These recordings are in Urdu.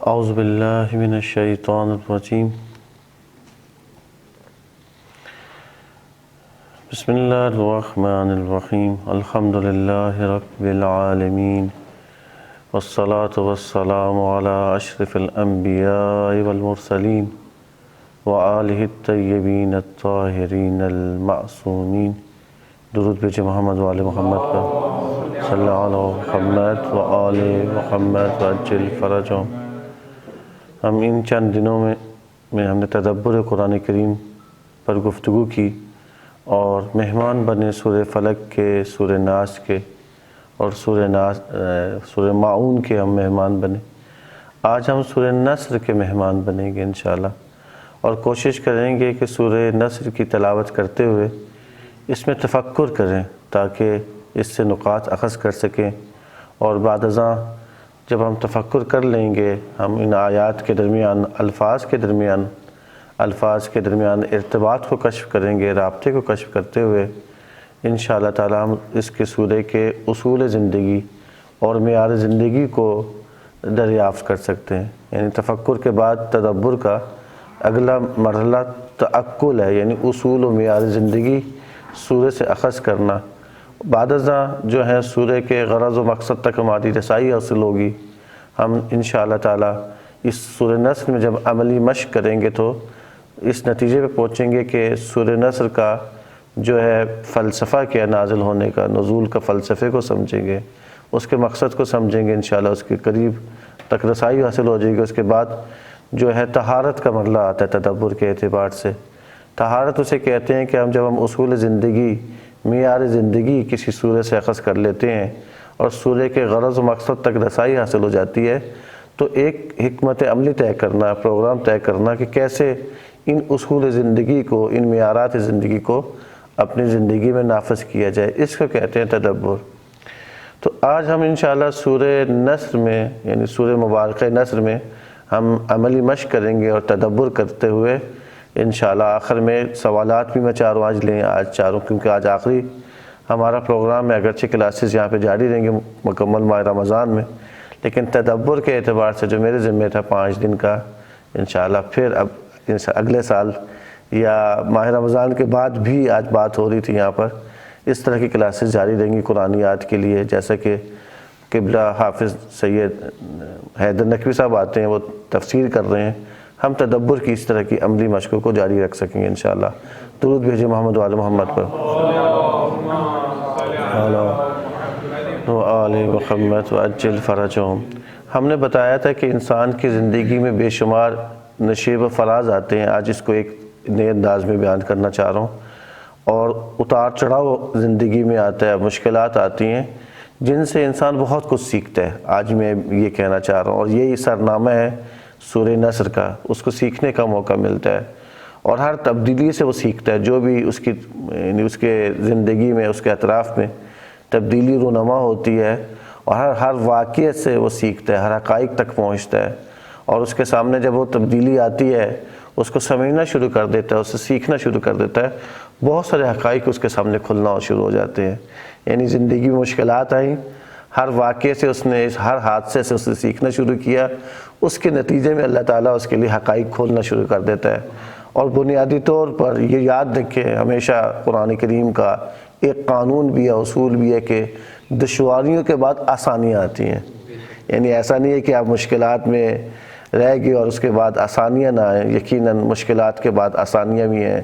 اعوذ باللہ من الشیطان الرجیم بسم اللہ الرحمن الرحیم الحمد للہ رب العالمین والصلاة والسلام علی اشرف الانبیاء والمرسلین وآلہ الطیبین الطاہرین المعصومین۔ درود بھیجے محمد وآل محمد پر، صلی اللہ علیہ محمد وآل محمد وعجل فرجہم۔ ہم ان چند دنوں میں ہم نے تدبر قرآن کریم پر گفتگو کی اور مہمان بنے سورہ فلق کے، سورہ ناس کے اور سورہ معون کے ہم مہمان بنے۔ آج ہم سورہ نصر کے مہمان بنیں گے انشاءاللہ، اور کوشش کریں گے کہ سورہ نصر کی تلاوت کرتے ہوئے اس میں تفکر کریں تاکہ اس سے نقاط اخذ کر سکیں، اور بعد ازاں جب ہم تفکر کر لیں گے ہم ان آیات کے درمیان الفاظ کے درمیان ارتباط کو کشف کریں گے، رابطے کو کشف کرتے ہوئے انشاءاللہ تعالی ہم اس کے سورہ کے اصول زندگی اور معیار زندگی کو دریافت کر سکتے ہیں۔ یعنی تفکر کے بعد تدبر کا اگلا مرحلہ تعقل ہے، یعنی اصول و معیار زندگی سورہ سے اخذ کرنا۔ بعد ازاں جو ہے سورہ کے غرض و مقصد تک ہماری رسائی حاصل ہوگی۔ ہم انشاءاللہ تعالی اس سورہ نصر میں جب عملی مشق کریں گے تو اس نتیجے پہ پہنچیں گے کہ سورہ نصر کا جو ہے فلسفہ کیا نازل ہونے کا، نزول کا فلسفے کو سمجھیں گے، اس کے مقصد کو سمجھیں گے، انشاءاللہ اس کے قریب تک رسائی حاصل ہو جائے گی۔ اس کے بعد جو ہے طہارت کا مرحلہ آتا ہے تدبر کے اعتبار سے۔ طہارت اسے کہتے ہیں کہ جب ہم اصول زندگی، معیار زندگی کسی سورہ سے اخذ کر لیتے ہیں اور سورہ کے غرض و مقصد تک رسائی حاصل ہو جاتی ہے تو ایک حکمت عملی طے کرنا، پروگرام طے کرنا کہ کیسے ان اصول زندگی کو، ان معیارات زندگی کو اپنی زندگی میں نافذ کیا جائے، اس کو کہتے ہیں تدبر۔ تو آج ہم انشاءاللہ سورہ نصر میں، یعنی سورہ مبارکہ نصر میں ہم عملی مشق کریں گے اور تدبر کرتے ہوئے انشاءاللہ آخر میں سوالات بھی میں چاروں آج لیں، کیونکہ آج آخری ہمارا پروگرام ہے، اگرچہ کلاسز یہاں پہ جاری رہیں گے مکمل ماہ رمضان میں، لیکن تدبر کے اعتبار سے جو میرے ذمہ تھا 5 دن کا، انشاءاللہ پھر اب اگلے سال یا ماہ رمضان کے بعد بھی آج بات ہو رہی تھی یہاں پر، اس طرح کی کلاسز جاری رہیں گی قرآنیات کے لیے، جیسا کہ قبلہ حافظ سید حیدر نقوی صاحب آتے ہیں، وہ تفسیر کر رہے ہیں۔ ہم تدبر کی اس طرح کی عملی مشقوں کو جاری رکھ سکیں گے انشاءاللہ۔ درود بھیجے محمد وآل محمد پر، وآل محمد وعجل فرجہم۔ ہم نے بتایا تھا کہ انسان کی زندگی میں بے شمار نشیب و فراز آتے ہیں، آج اس کو ایک نئے انداز میں بیان کرنا چاہ رہا ہوں، اور اتار چڑھاؤ زندگی میں آتا ہے، مشکلات آتی ہیں جن سے انسان بہت کچھ سیکھتا ہے۔ آج میں یہ کہنا چاہ رہا ہوں، اور یہی سرنامہ ہے سورہ نصر کا، اس کو سیکھنے کا موقع ملتا ہے، اور ہر تبدیلی سے وہ سیکھتا ہے، جو بھی اس کی یعنی اس کے زندگی میں، اس کے اطراف میں تبدیلی رونما ہوتی ہے، اور ہر واقعے سے وہ سیکھتا ہے، ہر حقائق تک پہنچتا ہے، اور اس کے سامنے جب وہ تبدیلی آتی ہے اس کو سمجھنا شروع کر دیتا ہے، اس سے سیکھنا شروع کر دیتا ہے، بہت سارے حقائق اس کے سامنے کھلنا شروع ہو جاتے ہیں۔ یعنی زندگی میں مشکلات آئیں، ہر واقعے سے اس نے، ہر حادثے سے اس نے سیکھنا شروع کیا، اس کے نتیجے میں اللہ تعالیٰ اس کے لیے حقائق کھولنا شروع کر دیتا ہے۔ اور بنیادی طور پر یہ یاد رکھیں ہمیشہ، قرآن کریم کا ایک قانون بھی ہے، اصول بھی ہے کہ دشواریوں کے بعد آسانیاں آتی ہیں۔ یعنی ایسا نہیں ہے کہ آپ مشکلات میں رہ گئے اور اس کے بعد آسانیاں نہ آئیں، یقیناً مشکلات کے بعد آسانیاں بھی ہیں،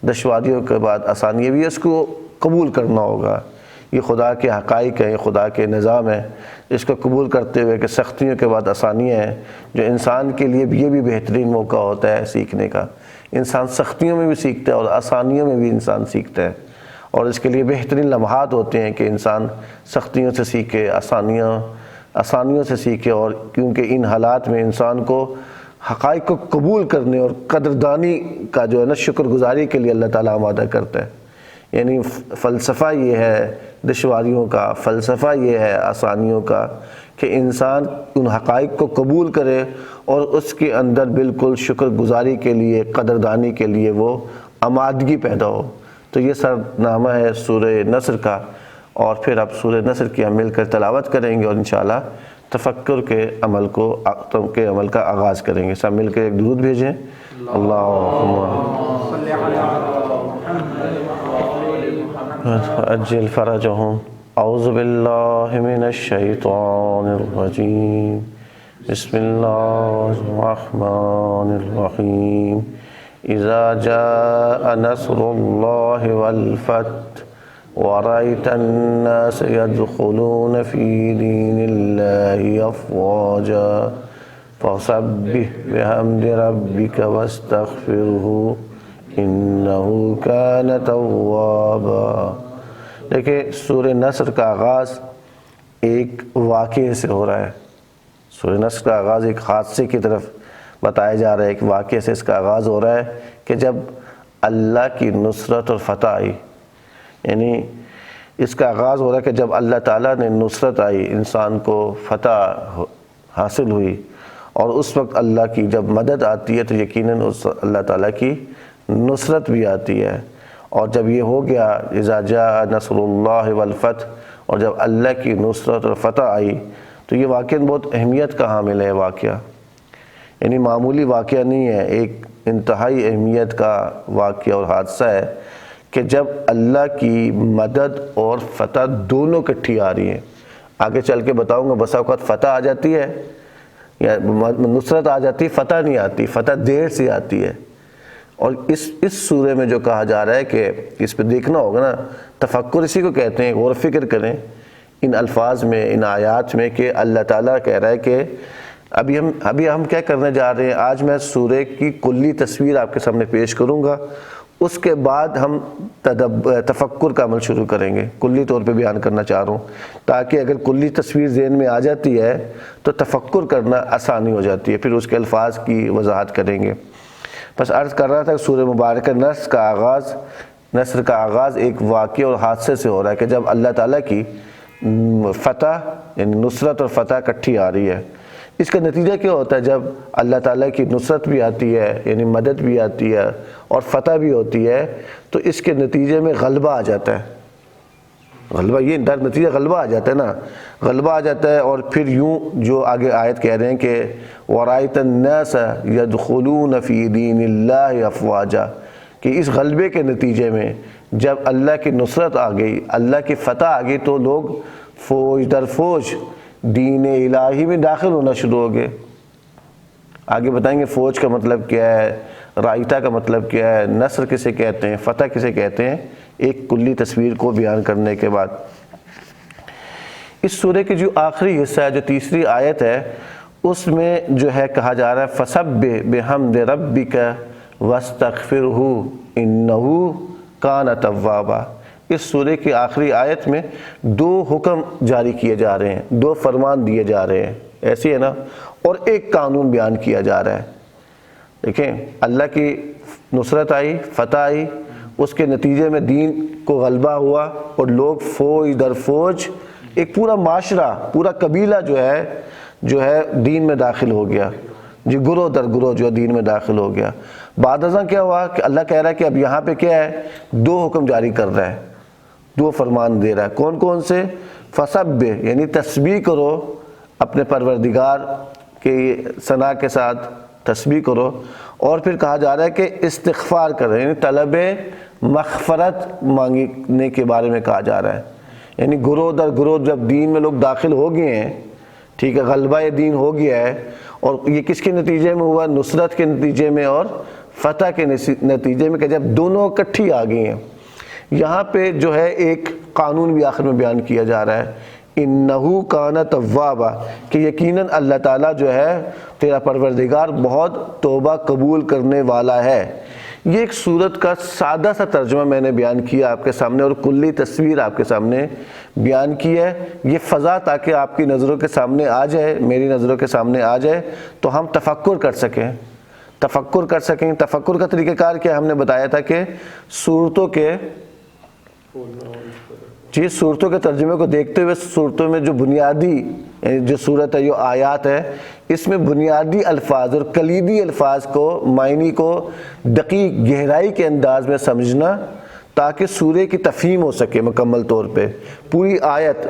دشواریوں کے بعد آسانیاں بھی ہیں، اس کو قبول کرنا ہوگا۔ یہ خدا کے حقائق ہیں، یہ خدا کے نظام ہے، اس کو قبول کرتے ہوئے کہ سختیوں کے بعد آسانیاں ہیں، جو انسان کے لیے یہ بھی بہترین موقع ہوتا ہے سیکھنے کا۔ انسان سختیوں میں بھی سیکھتا ہے اور آسانیوں میں بھی انسان سیکھتا ہے، اور اس کے لیے بہترین لمحات ہوتے ہیں کہ انسان سختیوں سے سیکھے، آسانیوں سے سیکھے، اور کیونکہ ان حالات میں انسان کو حقائق کو قبول کرنے اور قدردانی کا جو ہے نا شکر گزاری کے لیے اللہ تعالیٰ آمادہ کرتا ہے۔ یعنی فلسفہ یہ ہے دشواریوں کا، فلسفہ یہ ہے آسانیوں کا کہ انسان ان حقائق کو قبول کرے اور اس کے اندر بالکل شکر گزاری کے لیے، قدردانی کے لیے وہ آمادگی پیدا ہو۔ تو یہ سرنامہ ہے سورہ نصر کا، اور پھر اب سورہ نصر کی ہم مل کر تلاوت کریں گے اور انشاءاللہ تفکر کے عمل کا آغاز کریں گے۔ سب مل کے ایک درود بھیجیں۔ اللہم عجل فرجہم۔ اعوذ باللہ من الشیطان الرجیم، بسم اللہ الرحمن الرحیم۔ اذا جاء نصر اللہ والفتح وَرَأَيْتَ النَّاسَ يَدْخُلُونَ فِي دِينِ اللَّهِ أَفْوَاجًا فَسَبِّحْ بِحَمْدِ رَبِّكَ وَاسْتَغْفِرْهُ إِنَّهُ كَانَ تَوَّابًا۔ دیکھیں سورہ نصر کا آغاز ایک واقعے سے ہو رہا ہے۔ سورہ نصر کا آغاز ایک حادثے کی طرف بتایا جا رہا ہے، ایک واقعے سے اس کا آغاز ہو رہا ہے کہ جب اللہ کی نصرت اور فتح آئی، یعنی اس کا آغاز ہو رہا ہے کہ جب اللہ تعالیٰ نے نصرت آئی، انسان کو فتح حاصل ہوئی، اور اس وقت اللہ کی جب مدد آتی ہے تو یقیناً اس اللہ تعالیٰ کی نصرت بھی آتی ہے۔ اور جب یہ ہو گیا اذا جاء نصر اللہ والفتح، اور جب اللہ کی نصرت اور فتح آئی تو یہ واقعہ بہت اہمیت کا حامل ہے۔ واقعہ یعنی معمولی واقعہ نہیں ہے، ایک انتہائی اہمیت کا واقعہ اور حادثہ ہے کہ جب اللہ کی مدد اور فتح دونوں اکٹھی آ رہی ہیں۔ آگے چل کے بتاؤں گا، بسا اوقات فتح آ جاتی ہے یا نصرت آ جاتی ہے، فتح نہیں آتی، فتح دیر سے آتی ہے۔ اور اس سورے میں جو کہا جا رہا ہے کہ اس پہ دیکھنا ہوگا نا، تفکر اسی کو کہتے ہیں، غور و فکر کریں ان الفاظ میں، ان آیات میں، کہ اللہ تعالیٰ کہہ رہا ہے کہ ابھی ہم کیا کرنے جا رہے ہیں۔ آج میں سورے کی کلی تصویر آپ کے سامنے پیش کروں گا، اس کے بعد ہم تفکر کا عمل شروع کریں گے۔ کلی طور پہ بیان کرنا چاہ رہا ہوں تاکہ اگر کلی تصویر ذہن میں آ جاتی ہے تو تفکر کرنا آسانی ہو جاتی ہے، پھر اس کے الفاظ کی وضاحت کریں گے۔ بس عرض کر رہا تھا کہ سورہ مبارکہ نصر کا آغاز ایک واقعہ اور حادثے سے ہو رہا ہے کہ جب اللہ تعالیٰ کی فتح یعنی نصرت اور فتح اکٹھی آ رہی ہے۔ اس کا نتیجہ کیا ہوتا ہے؟ جب اللہ تعالیٰ کی نصرت بھی آتی ہے یعنی مدد بھی آتی ہے اور فتح بھی ہوتی ہے تو اس کے نتیجے میں غلبہ آ جاتا ہے۔ غلبہ، یہ نتیجہ غلبہ آ جاتا ہے نا، غلبہ آ جاتا ہے۔ اور پھر یوں جو آگے آیت کہہ رہے ہیں کہ وَرَأَيْتَ النَّاسَ يَدْخُلُونَ فِي دِينِ اللَّهِ أَفْوَاجًا، کہ اس غلبے کے نتیجے میں جب اللہ کی نصرت آ گئی، اللہ کی فتح آ گئی تو لوگ فوج در فوج دین الہی میں داخل ہونا شروع ہو گئے۔ آگے بتائیں گے فوج کا مطلب کیا ہے، رائتا کا مطلب کیا ہے، نصر کسے کہتے ہیں، فتح کسے کہتے ہیں، ایک کلی تصویر کو بیان کرنے کے بعد اس سورے کی جو آخری حصہ ہے، جو تیسری آیت ہے، اس میں جو ہے کہا جا رہا ہے فَسَبِّحْ بِحَمْدِ رَبِّكَ وَاسْتَغْفِرْهُ إِنَّهُ كَانَ تَوَّابًا۔ اس سورے کی آخری آیت میں دو حکم جاری کیے جا رہے ہیں، دو فرمان دیے جا رہے ہیں، ایسی ہے نا، اور ایک قانون بیان کیا جا رہا ہے۔ دیکھیں اللہ کی نصرت آئی، فتح آئی، اس کے نتیجے میں دین کو غلبہ ہوا اور لوگ فوج در فوج، ایک پورا معاشرہ، پورا قبیلہ جو ہے دین میں داخل ہو گیا، جی گروہ در گروہ جو دین میں داخل ہو گیا۔ بعد ازاں کیا ہوا کہ اللہ کہہ رہا ہے کہ اب یہاں پہ کیا ہے، دو حکم جاری کر رہا ہے، دو فرمان دے رہا ہے۔ کون کون سے؟ فَسَبِّحْ یعنی تسبیح کرو اپنے پروردگار کے ثنا کے ساتھ، تسبیح کرو۔ اور پھر کہا جا رہا ہے کہ استغفار کریں، یعنی طلب مغفرت مانگنے کے بارے میں کہا جا رہا ہے۔ یعنی گروہ در گروہ جب دین میں لوگ داخل ہو گئے ہیں، ٹھیک ہے، غلبہ دین ہو گیا ہے، اور یہ کس کے نتیجے میں ہوا؟ نصرت کے نتیجے میں اور فتح کے نتیجے میں، کہ جب دونوں اکٹھی آ گئی ہیں۔ یہاں پہ جو ہے ایک قانون بھی آخر میں بیان کیا جا رہا ہے، انہو کان توابا، کہ یقیناً اللہ تعالیٰ جو ہے تیرا پروردگار بہت توبہ قبول کرنے والا ہے۔ یہ ایک سورت کا سادہ سا ترجمہ میں نے بیان کیا آپ کے سامنے، اور کلی تصویر آپ کے سامنے بیان کی ہے۔ یہ فضا تاکہ آپ کی نظروں کے سامنے آ جائے، میری نظروں کے سامنے آ جائے، تو ہم تفکر کر سکیں۔ تفکر کا طریقہ کار کیا ہم نے بتایا تھا کہ صورتوں کے ترجمے کو دیکھتے ہوئے صورتوں میں جو بنیادی جو صورت ہے، جو آیات ہے، اس میں بنیادی الفاظ اور کلیدی الفاظ کو، معنی کو دقیق گہرائی کے انداز میں سمجھنا، تاکہ سورے کی تفہیم ہو سکے مکمل طور پہ۔ پوری آیت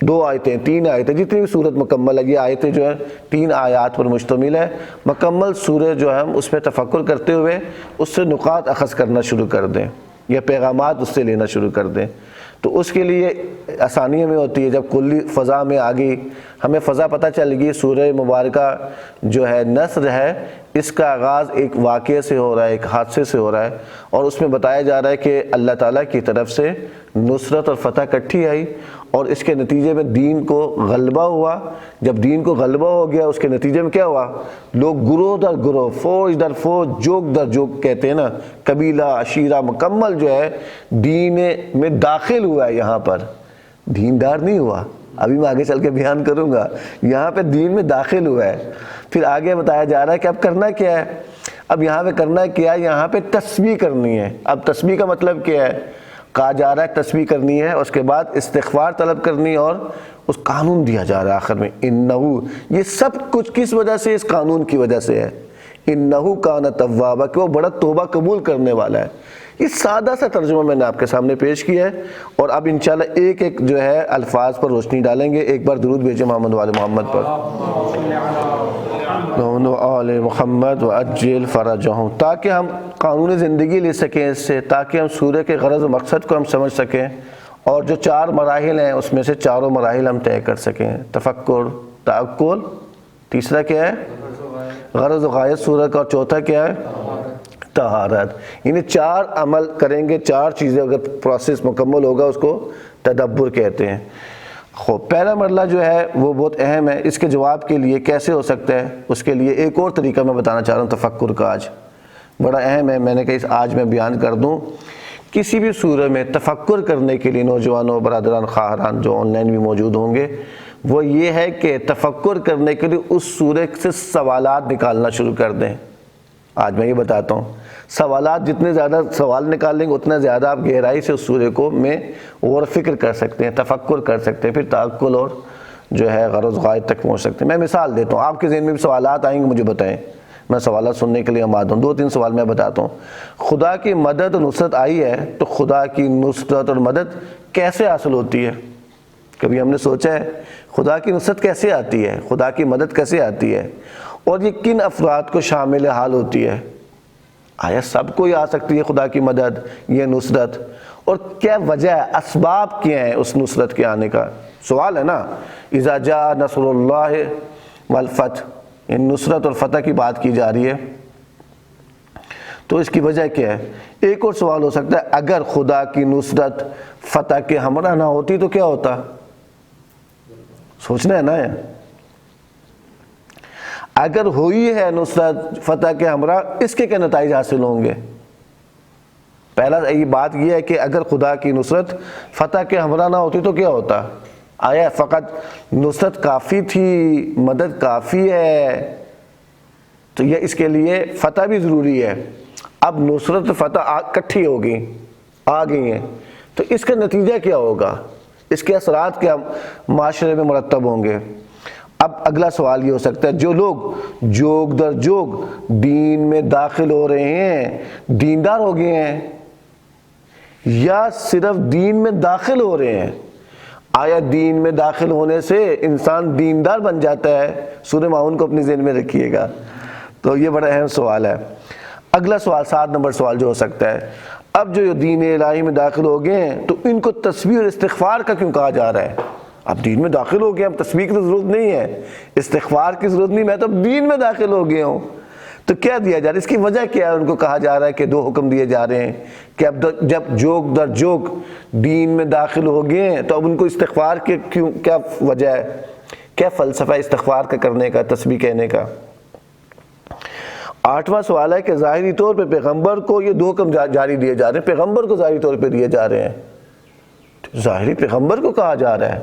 2 آیتیں 3 آیتیں جتنی بھی صورت مکمل ہے، یہ آیتیں جو ہیں 3 آیات پر مشتمل ہے، مکمل سورہ جو ہے ہم اس میں تفکر کرتے ہوئے اس سے نقاط اخذ کرنا شروع کر دیں یا پیغامات اس سے لینا شروع کر دیں، تو اس کے لیے آسانی ہمیں ہوتی ہے۔ جب کلی فضا میں آ گئی، ہمیں فضا پتہ چل گئی، سورہ مبارکہ جو ہے نصر ہے، اس کا آغاز ایک واقعے سے ہو رہا ہے، ایک حادثے سے ہو رہا ہے، اور اس میں بتایا جا رہا ہے کہ اللہ تعالیٰ کی طرف سے نصرت اور فتح اکٹھی آئی، اور اس کے نتیجے میں دین کو غلبہ ہوا۔ جب دین کو غلبہ ہو گیا، اس کے نتیجے میں کیا ہوا؟ لوگ گروہ در گروہ، فوج در فوج، جوگ در جوگ کہتے ہیں نا، قبیلہ عشیرہ مکمل جو ہے دین میں داخل ہوا ہے۔ یہاں پر دیندار نہیں ہوا، ابھی میں آگے چل کے بیان کروں گا، یہاں پہ دین میں داخل ہوا ہے۔ پھر آگے بتایا جا رہا ہے کہ اب کرنا کیا ہے؟ اب یہاں پہ کرنا کیا ہے؟ یہاں پہ تسبیح کرنی ہے۔ اب تسبیح کا مطلب کیا ہے؟ کہا جا رہا ہے تسبیح کرنی ہے، اس کے بعد استغفار طلب کرنی ہے، اور اس قانون دیا جا رہا ہے آخر میں، انہو، یہ سب کچھ کس وجہ سے؟ اس قانون کی وجہ سے ہے، انہو کان توابا، کہ وہ بڑا توبہ قبول کرنے والا ہے۔ یہ سادہ سا ترجمہ میں نے آپ کے سامنے پیش کیا ہے، اور اب انشاءاللہ ایک ایک جو ہے الفاظ پر روشنی ڈالیں گے۔ ایک بار درود بھیجیں محمد وآل محمد پر، آل محمد وعجل فرجہم، تاکہ ہم قانون زندگی لے سکیں اس سے، تاکہ ہم سورہ کے غرض و مقصد کو ہم سمجھ سکیں، اور جو 4 مراحل ہیں اس میں سے چاروں مراحل ہم طے کر سکیں، تفکر، تعقل، تیسرا کیا ہے؟ غرض و غایت سورہ کا، اور چوتھا کیا ہے؟ طہارت۔ یعنی 4 عمل کریں گے، 4 چیزیں اگر پروسیس مکمل ہوگا اس کو تدبر کہتے ہیں۔ خوب، پہلا مرحلہ جو ہے وہ بہت اہم ہے، اس کے جواب کے لیے کیسے ہو سکتا ہے، اس کے لیے ایک اور طریقہ میں بتانا چاہ رہا ہوں تفکر کا، آج بڑا اہم ہے، میں نے کہا آج میں بیان کر دوں۔ کسی بھی سورہ میں تفکر کرنے کے لیے نوجوانوں، برادران، خواہران جو آن لائن بھی موجود ہوں گے، وہ یہ ہے کہ تفکر کرنے کے لیے اس سورہ سے سوالات نکالنا شروع کر دیں۔ آج میں یہ بتاتا ہوں، سوالات جتنے زیادہ سوال نکالیں گے اتنا زیادہ آپ گہرائی سے اس سورہ کو میں غور و فکر کر سکتے ہیں، تفکر کر سکتے ہیں، پھر تعقل اور جو ہے غرض غایت تک پہنچ سکتے ہیں۔ میں مثال دیتا ہوں، آپ کے ذہن میں بھی سوالات آئیں گے، مجھے بتائیں، میں سوالات سننے کے لیے آماد ہوں۔ 2-3 سوال میں بتاتا ہوں۔ خدا کی مدد اور نصرت آئی ہے، تو خدا کی نصرت اور مدد کیسے حاصل ہوتی ہے؟ کبھی ہم نے سوچا ہے خدا کی نصرت کیسے آتی ہے، خدا کی مدد کیسے آتی ہے، اور یہ کن افراد کو شامل حال ہوتی ہے؟ آیا سب کو ہی آ سکتی ہے خدا کی مدد، یہ نصرت؟ اور کیا وجہ ہے، اسباب کیا ہیں اس نصرت کے آنے کا؟ سوال ہے نا، اذا جاء نصر اللہ والفتح، ان نصرت اور فتح کی بات کی جا رہی ہے، تو اس کی وجہ کیا ہے؟ ایک اور سوال ہو سکتا ہے، اگر خدا کی نصرت فتح کے ہمراہ نہ ہوتی تو کیا ہوتا؟ سوچنا ہے نا، اگر ہوئی ہے نصرت فتح کے ہمراہ، اس کے کیا نتائج حاصل ہوں گے؟ پہلا یہ بات یہ ہے کہ اگر خدا کی نصرت فتح کے ہمراہ نہ ہوتی تو کیا ہوتا؟ آیا فقط نصرت کافی تھی، مدد کافی ہے؟ تو یہ اس کے لیے فتح بھی ضروری ہے۔ اب نصرت فتح اکٹھی ہو گئی، آ گئی ہیں، تو اس کا نتیجہ کیا ہوگا؟ اس کے اثرات کیا معاشرے میں مرتب ہوں گے؟ اب اگلا سوال یہ ہو سکتا ہے، جو لوگ جوگ در جوگ دین میں داخل ہو رہے ہیں، دیندار ہو گئے ہیں، یا صرف دین میں داخل ہو رہے ہیں؟ آیا دین میں داخل ہونے سے انسان دیندار بن جاتا ہے؟ سورہ ماؤن کو اپنی ذہن میں رکھیے گا، تو یہ بڑا اہم سوال ہے۔ اگلا سوال، 7 نمبر سوال جو ہو سکتا ہے، اب جو دین الہی میں داخل ہو گئے ہیں تو ان کو تسبیح اور استغفار کا کیوں کہا جا رہا ہے؟ اب دین میں داخل ہو گئے، اب تسبیح کی تو ضرورت نہیں ہے، استغفار کی ضرورت نہیں، میں تو اب دین میں داخل ہو گیا ہوں، تو کیا دیا جا رہا ہے؟ اس کی وجہ کیا ہے؟ ان کو کہا جا رہا ہے کہ 2 حکم دیے جا رہے ہیں کہ اب جب جوگ در جوگ دین میں داخل ہو گئے ہیں تو اب ان کو استغفار کے کیوں، کیا وجہ ہے، کیا فلسفہ استغفار کا کرنے کا، تسبیح کہنے کا؟ 8واں سوال ہے کہ ظاہری طور پہ پیغمبر کو یہ 2 حکم جاری دیے جا رہے ہیں، پیغمبر کو ظاہری طور پہ دیے جا رہے ہیں، ظاہری پیغمبر کو کہا جا رہا ہے۔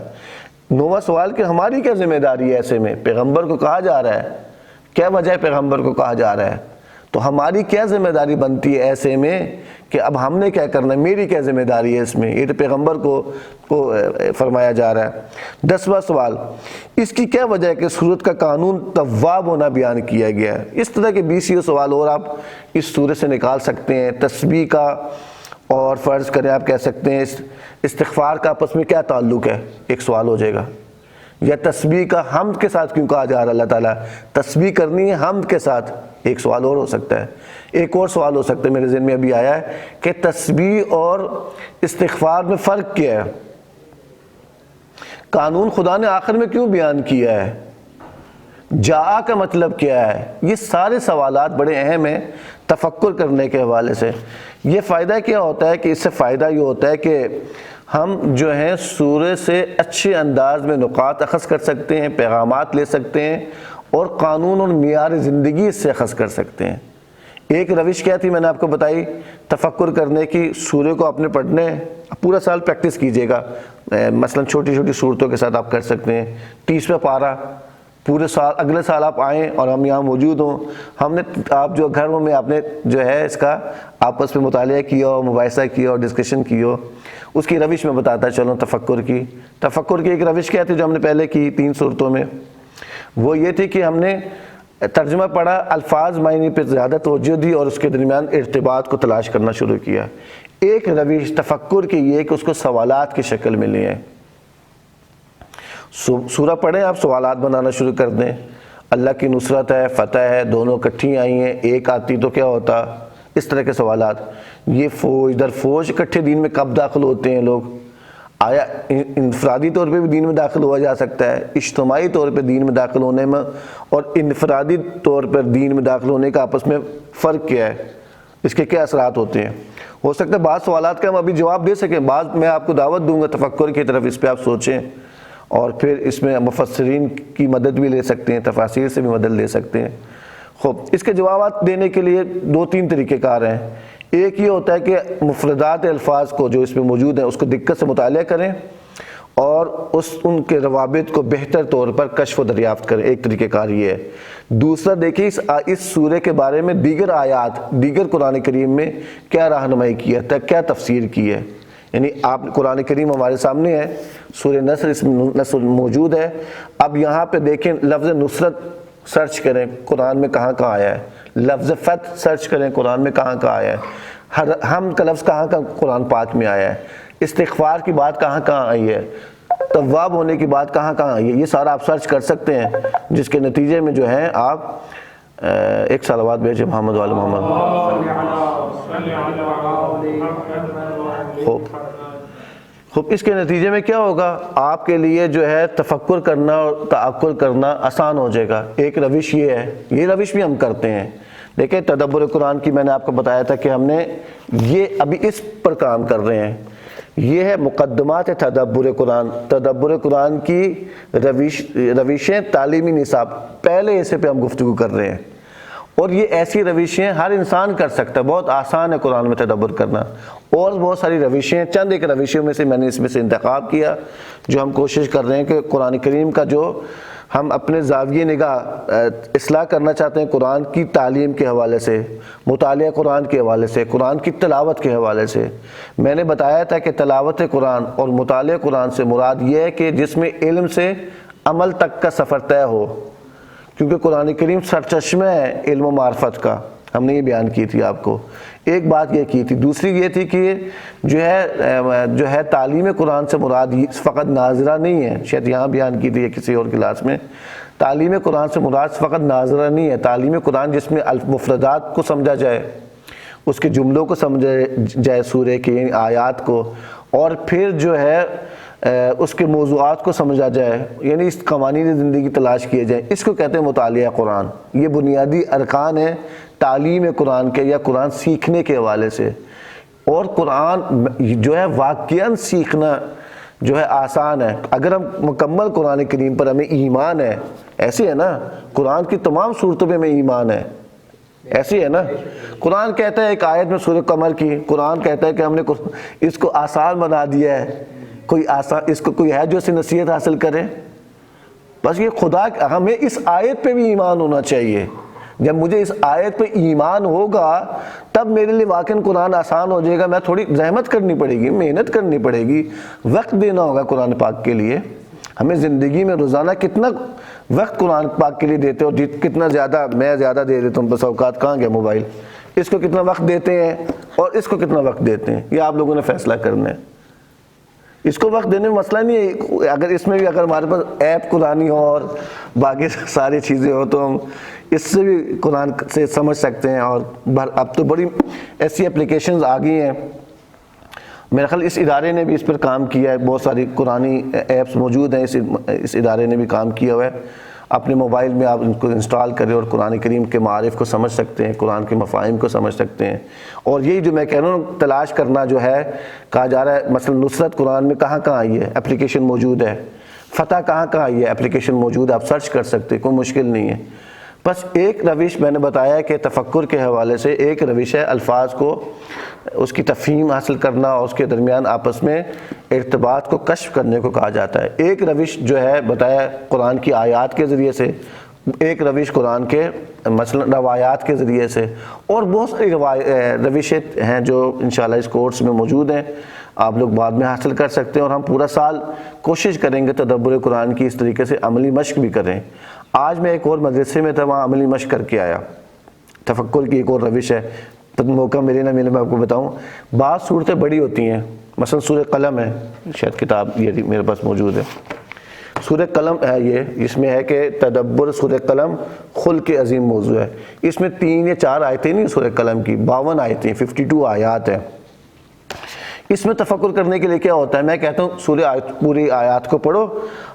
9واں سوال کہ ہماری کیا ذمہ داری ہے ایسے میں؟ پیغمبر کو کہا جا رہا ہے، کیا وجہ ہے پیغمبر کو کہا جا رہا ہے؟ تو ہماری کیا ذمہ داری بنتی ہے ایسے میں کہ اب ہم نے کیا کرنا ہے، میری کیا ذمہ داری ہے اس میں؟ یہ تو پیغمبر کو فرمایا جا رہا ہے۔ 10واں سوال، اس کی کیا وجہ ہے کہ سورت کا قانون تواب ہونا بیان کیا گیا ہے؟ اس طرح کے 20 سوال اور آپ اس سورت سے نکال سکتے ہیں۔ تسبیح کا، اور فرض کریں آپ کہہ سکتے ہیں استغفار کا آپس میں کیا تعلق ہے، ایک سوال ہو جائے گا. یا تسبیح کا حمد کے ساتھ کیوں کہا جا رہا ہے اللہ تعالیٰ، تسبیح کرنی ہے حمد کے ساتھ، ایک سوال اور ہو سکتا ہے. ایک اور سوال ہو سکتا ہے میرے ذہن میں ابھی آیا ہے کہ تسبیح اور استغفار میں فرق کیا ہے، قانون خدا نے آخر میں کیوں بیان کیا ہے، جا کا مطلب کیا ہے. یہ سارے سوالات بڑے اہم ہیں تفکر کرنے کے حوالے سے. یہ فائدہ کیا ہوتا ہے کہ اس سے فائدہ یہ ہوتا ہے کہ ہم جو ہیں سورہ سے اچھے انداز میں نقاط اخذ کر سکتے ہیں، پیغامات لے سکتے ہیں، اور قانون اور معیار زندگی اس سے اخذ کر سکتے ہیں. ایک روش کیا تھی میں نے آپ کو بتائی تفکر کرنے کی، سورہ کو آپ نے پڑھنے پورا سال پریکٹس کیجئے گا، مثلا چھوٹی چھوٹی صورتوں کے ساتھ آپ کر سکتے ہیں. 30واں پارہ پورے سال، اگلے سال آپ آئیں اور ہم یہاں موجود ہوں، ہم نے آپ جو گھروں میں آپ نے جو ہے اس کا آپس میں مطالعہ کیا ہو، مباحثہ کیا ہو، ڈسکشن کی ہو، اس کی روش میں بتاتا چلوں. تفکر کی ایک روش کیا تھی جو ہم نے پہلے کی 3 صورتوں میں، وہ یہ تھی کہ ہم نے ترجمہ پڑھا، الفاظ معنی پہ زیادہ توجہ دی اور اس کے درمیان ارتباط کو تلاش کرنا شروع کیا. ایک روش تفکر کی یہ کہ اس کو سوالات کی شکل میں لیں. سورہ پڑھیں آپ، سوالات بنانا شروع کر دیں. اللہ کی نصرت ہے، فتح ہے، دونوں اکٹھی آئی ہیں، ایک آتی تو کیا ہوتا، اس طرح کے سوالات. یہ فوج در فوج اکٹھے دین میں کب داخل ہوتے ہیں لوگ، آیا انفرادی طور پہ بھی دین میں داخل ہوا جا سکتا ہے، اجتماعی طور پہ دین میں داخل ہونے میں اور انفرادی طور پر دین میں داخل ہونے کا آپس میں فرق کیا ہے، اس کے کیا اثرات ہوتے ہیں. ہو سکتا ہے بعض سوالات کا ہم ابھی جواب دے سکیں، بعض میں آپ کو دعوت دوں گا تفکر کی طرف، اس پہ آپ سوچیں اور پھر اس میں مفسرین کی مدد بھی لے سکتے ہیں، تفاسیر سے بھی مدد لے سکتے ہیں. خوب، اس کے جوابات دینے کے لیے 2-3 طریقے کار ہیں. ایک یہ ہوتا ہے کہ مفردات الفاظ کو جو اس میں موجود ہیں اس کو دقت سے مطالعہ کریں اور ان کے روابط کو بہتر طور پر کشف و دریافت کریں، ایک طریقہ کار یہ ہے. دوسرا دیکھیں اس سورہ کے بارے میں دیگر آیات، دیگر قرآن کریم میں کیا رہنمائی کی ہے، کیا تفسیر کی ہے. یعنی آپ قرآن کریم ہمارے سامنے ہے، سورہ نصر اس میں نصر موجود ہے. اب یہاں پہ دیکھیں لفظ نصرت سرچ کریں قرآن میں کہاں کہاں آیا ہے، لفظ فتح سرچ کریں قرآن میں کہاں کہاں آیا ہے، حمد کا لفظ کہاں کہاں قرآن پاک میں آیا ہے، استغفار کی بات کہاں کہاں آئی ہے، تواب ہونے کی بات کہاں کہاں آئی ہے. یہ سارا آپ سرچ کر سکتے ہیں، جس کے نتیجے میں جو ہے آپ ایک صلوات بھیجیں محمد وعلی محمد. خوب، اس کے نتیجے میں کیا ہوگا، آپ کے لیے جو ہے تفکر کرنا اور تعقل کرنا آسان ہو جائے گا. ایک روش یہ ہے، یہ روش بھی ہم کرتے ہیں. دیکھیں تدبر قرآن کی میں نے آپ کو بتایا تھا کہ ہم نے یہ ابھی اس پر کام کر رہے ہیں. یہ ہے مقدمات تدبر قرآن، تدبر قرآن کی روشیں، تعلیمی نصاب، پہلے اسے پہ ہم گفتگو کر رہے ہیں. اور یہ ایسی روشیں ہر انسان کر سکتا ہے، بہت آسان ہے قرآن میں تدبر کرنا. اور بہت ساری روشیں، چند ایک روشوں میں سے میں نے اس میں سے انتخاب کیا جو ہم کوشش کر رہے ہیں کہ قرآن کریم کا جو ہم اپنے زاویہ نگاہ اصلاح کرنا چاہتے ہیں قرآن کی تعلیم کے حوالے سے، مطالعہ قرآن کے حوالے سے، قرآن کی تلاوت کے حوالے سے. میں نے بتایا تھا کہ تلاوت قرآن اور مطالعہ قرآن سے مراد یہ ہے کہ جس میں علم سے عمل تک کا سفر طے ہو، کیونکہ قرآن کریم سرچشمہ ہے علم و معرفت کا. ہم نے یہ بیان کی تھی آپ کو، ایک بات یہ کی تھی. دوسری یہ تھی کہ جو ہے تعلیم قرآن سے مراد فقط ناظرہ نہیں ہے، شاید یہاں بیان کی تھی کسی اور کلاس میں. تعلیم قرآن سے مراد فقط ناظرہ نہیں ہے، تعلیم قرآن جس میں مفردات کو سمجھا جائے، اس کے جملوں کو سمجھا جائے، سورہ کے آیات کو، اور پھر جو ہے اس کے موضوعات کو سمجھا جائے، یعنی اس قوانین زندگی تلاش کیے جائیں. اس کو کہتے ہیں مطالعہ قرآن. یہ بنیادی ارکان ہیں تعلیم قرآن کے یا قرآن سیکھنے کے حوالے سے. اور قرآن جو ہے واقعاً سیکھنا جو ہے آسان ہے اگر ہم مکمل قرآن کریم پر ہمیں ایمان ہے. ایسی ہے نا، قرآن کی تمام صورتوں پہ ہمیں ایمان ہے، ایسی ہے نا. قرآن کہتا ہے ایک آیت میں سورہ قمر کی، قرآن کہتا ہے کہ ہم نے اس کو آسان بنا دیا ہے. کوئی آسان اس کو کوئی ہے جو اسے نصیحت حاصل کرے؟ بس یہ خدا، ہمیں اس آیت پہ بھی ایمان ہونا چاہیے. جب مجھے اس آیت پہ ایمان ہوگا تب میرے لیے واقعاً قرآن آسان ہو جائے گا. میں تھوڑی زحمت کرنی پڑے گی، محنت کرنی پڑے گی، وقت دینا ہوگا قرآن پاک کے لیے. ہمیں زندگی میں روزانہ کتنا وقت قرآن پاک کے لیے دیتے ہو، کتنا زیادہ میں زیادہ دے دیتا ہوں. بس اوقات کہاں گیا موبائل، اس کو کتنا وقت دیتے ہیں اور اس کو کتنا وقت دیتے ہیں، یہ آپ لوگوں نے فیصلہ کرنا ہے. اس کو وقت دینے میں مسئلہ نہیں ہے، اگر اس میں بھی اگر ہمارے پاس ایپ قرآنی ہو اور باقی ساری چیزیں ہو تو ہم اس سے بھی قرآن سے سمجھ سکتے ہیں. اور اب تو بڑی ایسی اپلیکیشنز آ گئی ہیں، میرا خیال اس ادارے نے بھی اس پر کام کیا ہے، بہت ساری قرآنی ایپس موجود ہیں، اس ادارے نے بھی کام کیا ہوا ہے. اپنے موبائل میں آپ ان کو انسٹال کریں اور قرآن کریم کے معارف کو سمجھ سکتے ہیں، قرآن کے مفاہیم کو سمجھ سکتے ہیں. اور یہی جو میں کہہ رہا ہوں تلاش کرنا جو ہے، کہا جا رہا ہے مثلا نصرت قرآن میں کہاں کہاں آئی ہے، اپلیکیشن موجود ہے. فتح کہاں کہاں آئی ہے، اپلیکیشن موجود ہے، آپ سرچ کر سکتے ہیں، کوئی مشکل نہیں ہے. بس ایک روش میں نے بتایا کہ تفکر کے حوالے سے ایک روش ہے الفاظ کو اس کی تفہیم حاصل کرنا اور اس کے درمیان آپس میں ارتباط کو کشف کرنے کو کہا جاتا ہے. ایک روش جو ہے بتایا قرآن کی آیات کے ذریعے سے، ایک روش قرآن کے مثلا روایات کے ذریعے سے، اور بہت ساری روشیں ہیں جو انشاءاللہ اس کورس میں موجود ہیں، آپ لوگ بعد میں حاصل کر سکتے ہیں. اور ہم پورا سال کوشش کریں گے تدبر قرآن کی اس طریقے سے عملی مشق بھی کریں. آج میں ایک اور مدرسے میں تھا، وہاں عملی مشق کر کے آیا. تفکر کی ایک اور روش ہے، تو موقع ملے نہ ملے میں آپ کو بتاؤں. بعض صورتیں بڑی ہوتی ہیں، مثلا سورہ قلم ہے، شاید کتاب یہ میرے پاس موجود ہے، سورہ قلم ہے یہ، اس میں ہے کہ تدبر سورہ قلم خلق عظیم موضوع ہے. اس میں 3 یا 4 آیتیں نہیں سورہ قلم کی، 52 آیتیں، 52 آیات ہیں. اس میں تفکر کرنے کے لیے کیا ہوتا ہے، میں کہتا ہوں پوری آیات کو پڑھو،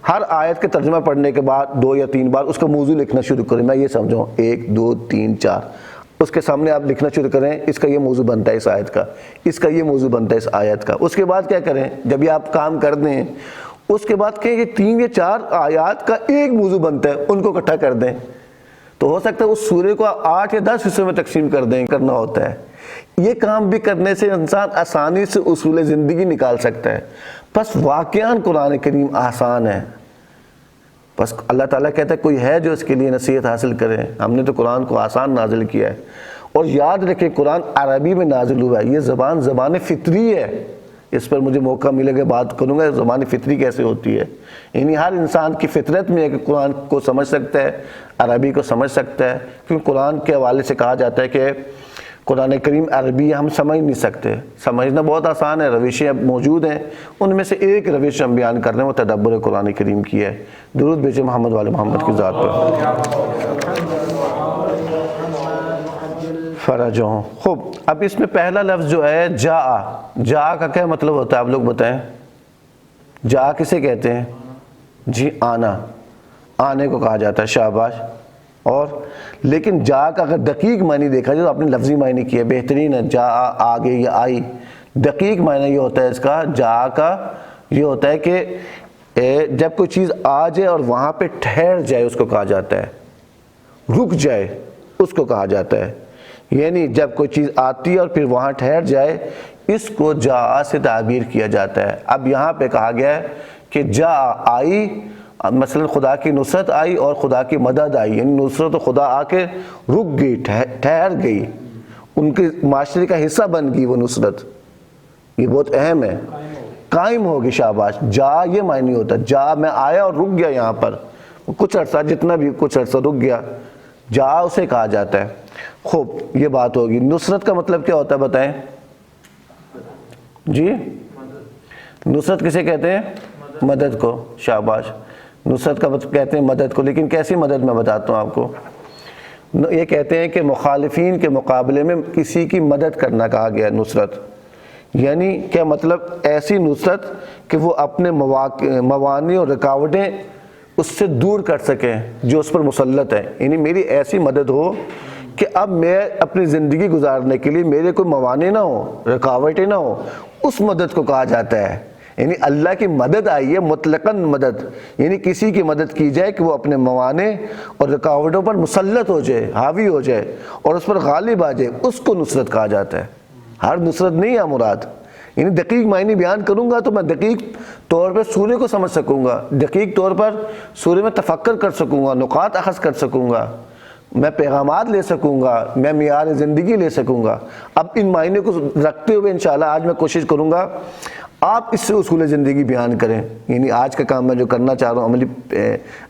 ہر آیت کے ترجمہ پڑھنے کے بعد 2 یا 3 بار اس کا موضوع لکھنا شروع کریں. میں یہ سمجھاؤں 1 2 3 4 اس کے سامنے آپ لکھنا شروع کریں، اس کا یہ موضوع بنتا ہے اس آیت کا، اس کا یہ موضوع بنتا ہے اس آیت کا. اس کے بعد کیا کریں، جب یہ آپ کام کر دیں اس کے بعد کہ یہ 3 یا 4 آیات کا ایک موضوع بنتا ہے، ان کو اکٹھا کر دیں. تو ہو سکتا ہے اس سورے کو 8 یا 10 حصوں میں تقسیم کر دیں، کرنا ہوتا ہے. یہ کام بھی کرنے سے انسان آسانی سے اصول زندگی نکال سکتا ہے. بس واقعاً قرآن کریم آسان ہے، بس اللہ تعالیٰ کہتا ہے کوئی ہے جو اس کے لیے نصیحت حاصل کرے. ہم نے تو قرآن کو آسان نازل کیا ہے. اور یاد رکھیں قرآن عربی میں نازل ہوا ہے، یہ زبان فطری ہے. اس پر مجھے موقع ملے گا بات کروں گا زبان فطری کیسے ہوتی ہے. یعنی ہر انسان کی فطرت میں ہے کہ قرآن کو سمجھ سکتا ہے، عربی کو سمجھ سکتا ہے. کیونکہ قرآن کے حوالے سے کہا جاتا ہے کہ قرآن کریم عربی ہم سمجھ نہیں سکتے، سمجھنا بہت آسان ہے، روشیں اب موجود ہیں. ان میں سے ایک روش ہم بیان کر رہے ہیں، وہ تدبر قرآن کریم کی ہے. درود بھیجیں محمد والے محمد کی ذات پر. فرجوں. خوب، اب اس میں پہلا لفظ جو ہے جا کا کیا مطلب ہوتا ہے آپ لوگ بتائیں؟ جا کسے کہتے ہیں؟ جی آنے کو کہا جاتا ہے. شاباش. اور لیکن جا کا اگر دقیق معنی دیکھا جائے تو آپ نے لفظی معنی کیا بہترین ہے، جا آگے یا آئی. دقیق معنی یہ ہوتا ہے اس کا، جا کا یہ ہوتا ہے کہ جب کوئی چیز آ جائے اور وہاں پہ ٹھہر جائے اس کو کہا جاتا ہے، رک جائے اس کو کہا جاتا ہے. یعنی جب کوئی چیز آتی ہے اور پھر وہاں ٹھہر جائے، اس کو جا سے تعبیر کیا جاتا ہے. اب یہاں پہ کہا گیا ہے کہ جا آئی، مثلا خدا کی نصرت آئی اور خدا کی مدد آئی. یعنی نصرت و خدا آ کے رک گئی، ٹھہر گئی، ان کے معاشرے کا حصہ بن گئی وہ نصرت. یہ بہت اہم ہے، قائم ہوگی. شاباش. جا یہ معنی ہوتا ہے، جا میں آیا اور رک گیا یہاں پر کچھ عرصہ، جتنا بھی کچھ عرصہ رک گیا، جا اسے کہا جاتا ہے. خوب، یہ بات ہوگی. نصرت کا مطلب کیا ہوتا ہے بتائیں جی؟ نصرت کسے کہتے ہیں؟ مدد کو. شاباش. نصرت کا مطلب کہتے ہیں مدد کو، لیکن کیسی مدد میں بتاتا ہوں آپ کو. یہ کہتے ہیں کہ مخالفین کے مقابلے میں کسی کی مدد کرنا کہا گیا نصرت. یعنی کیا مطلب؟ ایسی نصرت کہ وہ اپنے موانع اور رکاوٹیں اس سے دور کر سکیں جو اس پر مسلط ہے. یعنی میری ایسی مدد ہو کہ اب میں اپنی زندگی گزارنے کے لیے میرے کوئی موانع نہ ہو، رکاوٹیں نہ ہو، اس مدد کو کہا جاتا ہے. یعنی اللہ کی مدد آئی ہے، مطلقاً مدد، یعنی کسی کی مدد کی جائے کہ وہ اپنے موانع اور رکاوٹوں پر مسلط ہو جائے، حاوی ہو جائے اور اس پر غالب آ جائے، اس کو نصرت کہا جاتا ہے. ہر نصرت نہیں ہے مراد. یعنی دقیق معنی بیان کروں گا تو میں دقیق طور پر سورے کو سمجھ سکوں گا، دقیق طور پر سورے میں تفکر کر سکوں گا، نقاط اخذ کر سکوں گا، میں پیغامات لے سکوں گا، میں معیار زندگی لے سکوں گا. اب ان معنی کو رکھتے ہوئے انشاءاللہ آج میں کوشش کروں گا آپ اس سے اصول زندگی بیان کریں. یعنی آج کا کام میں جو کرنا چاہ رہا ہوں،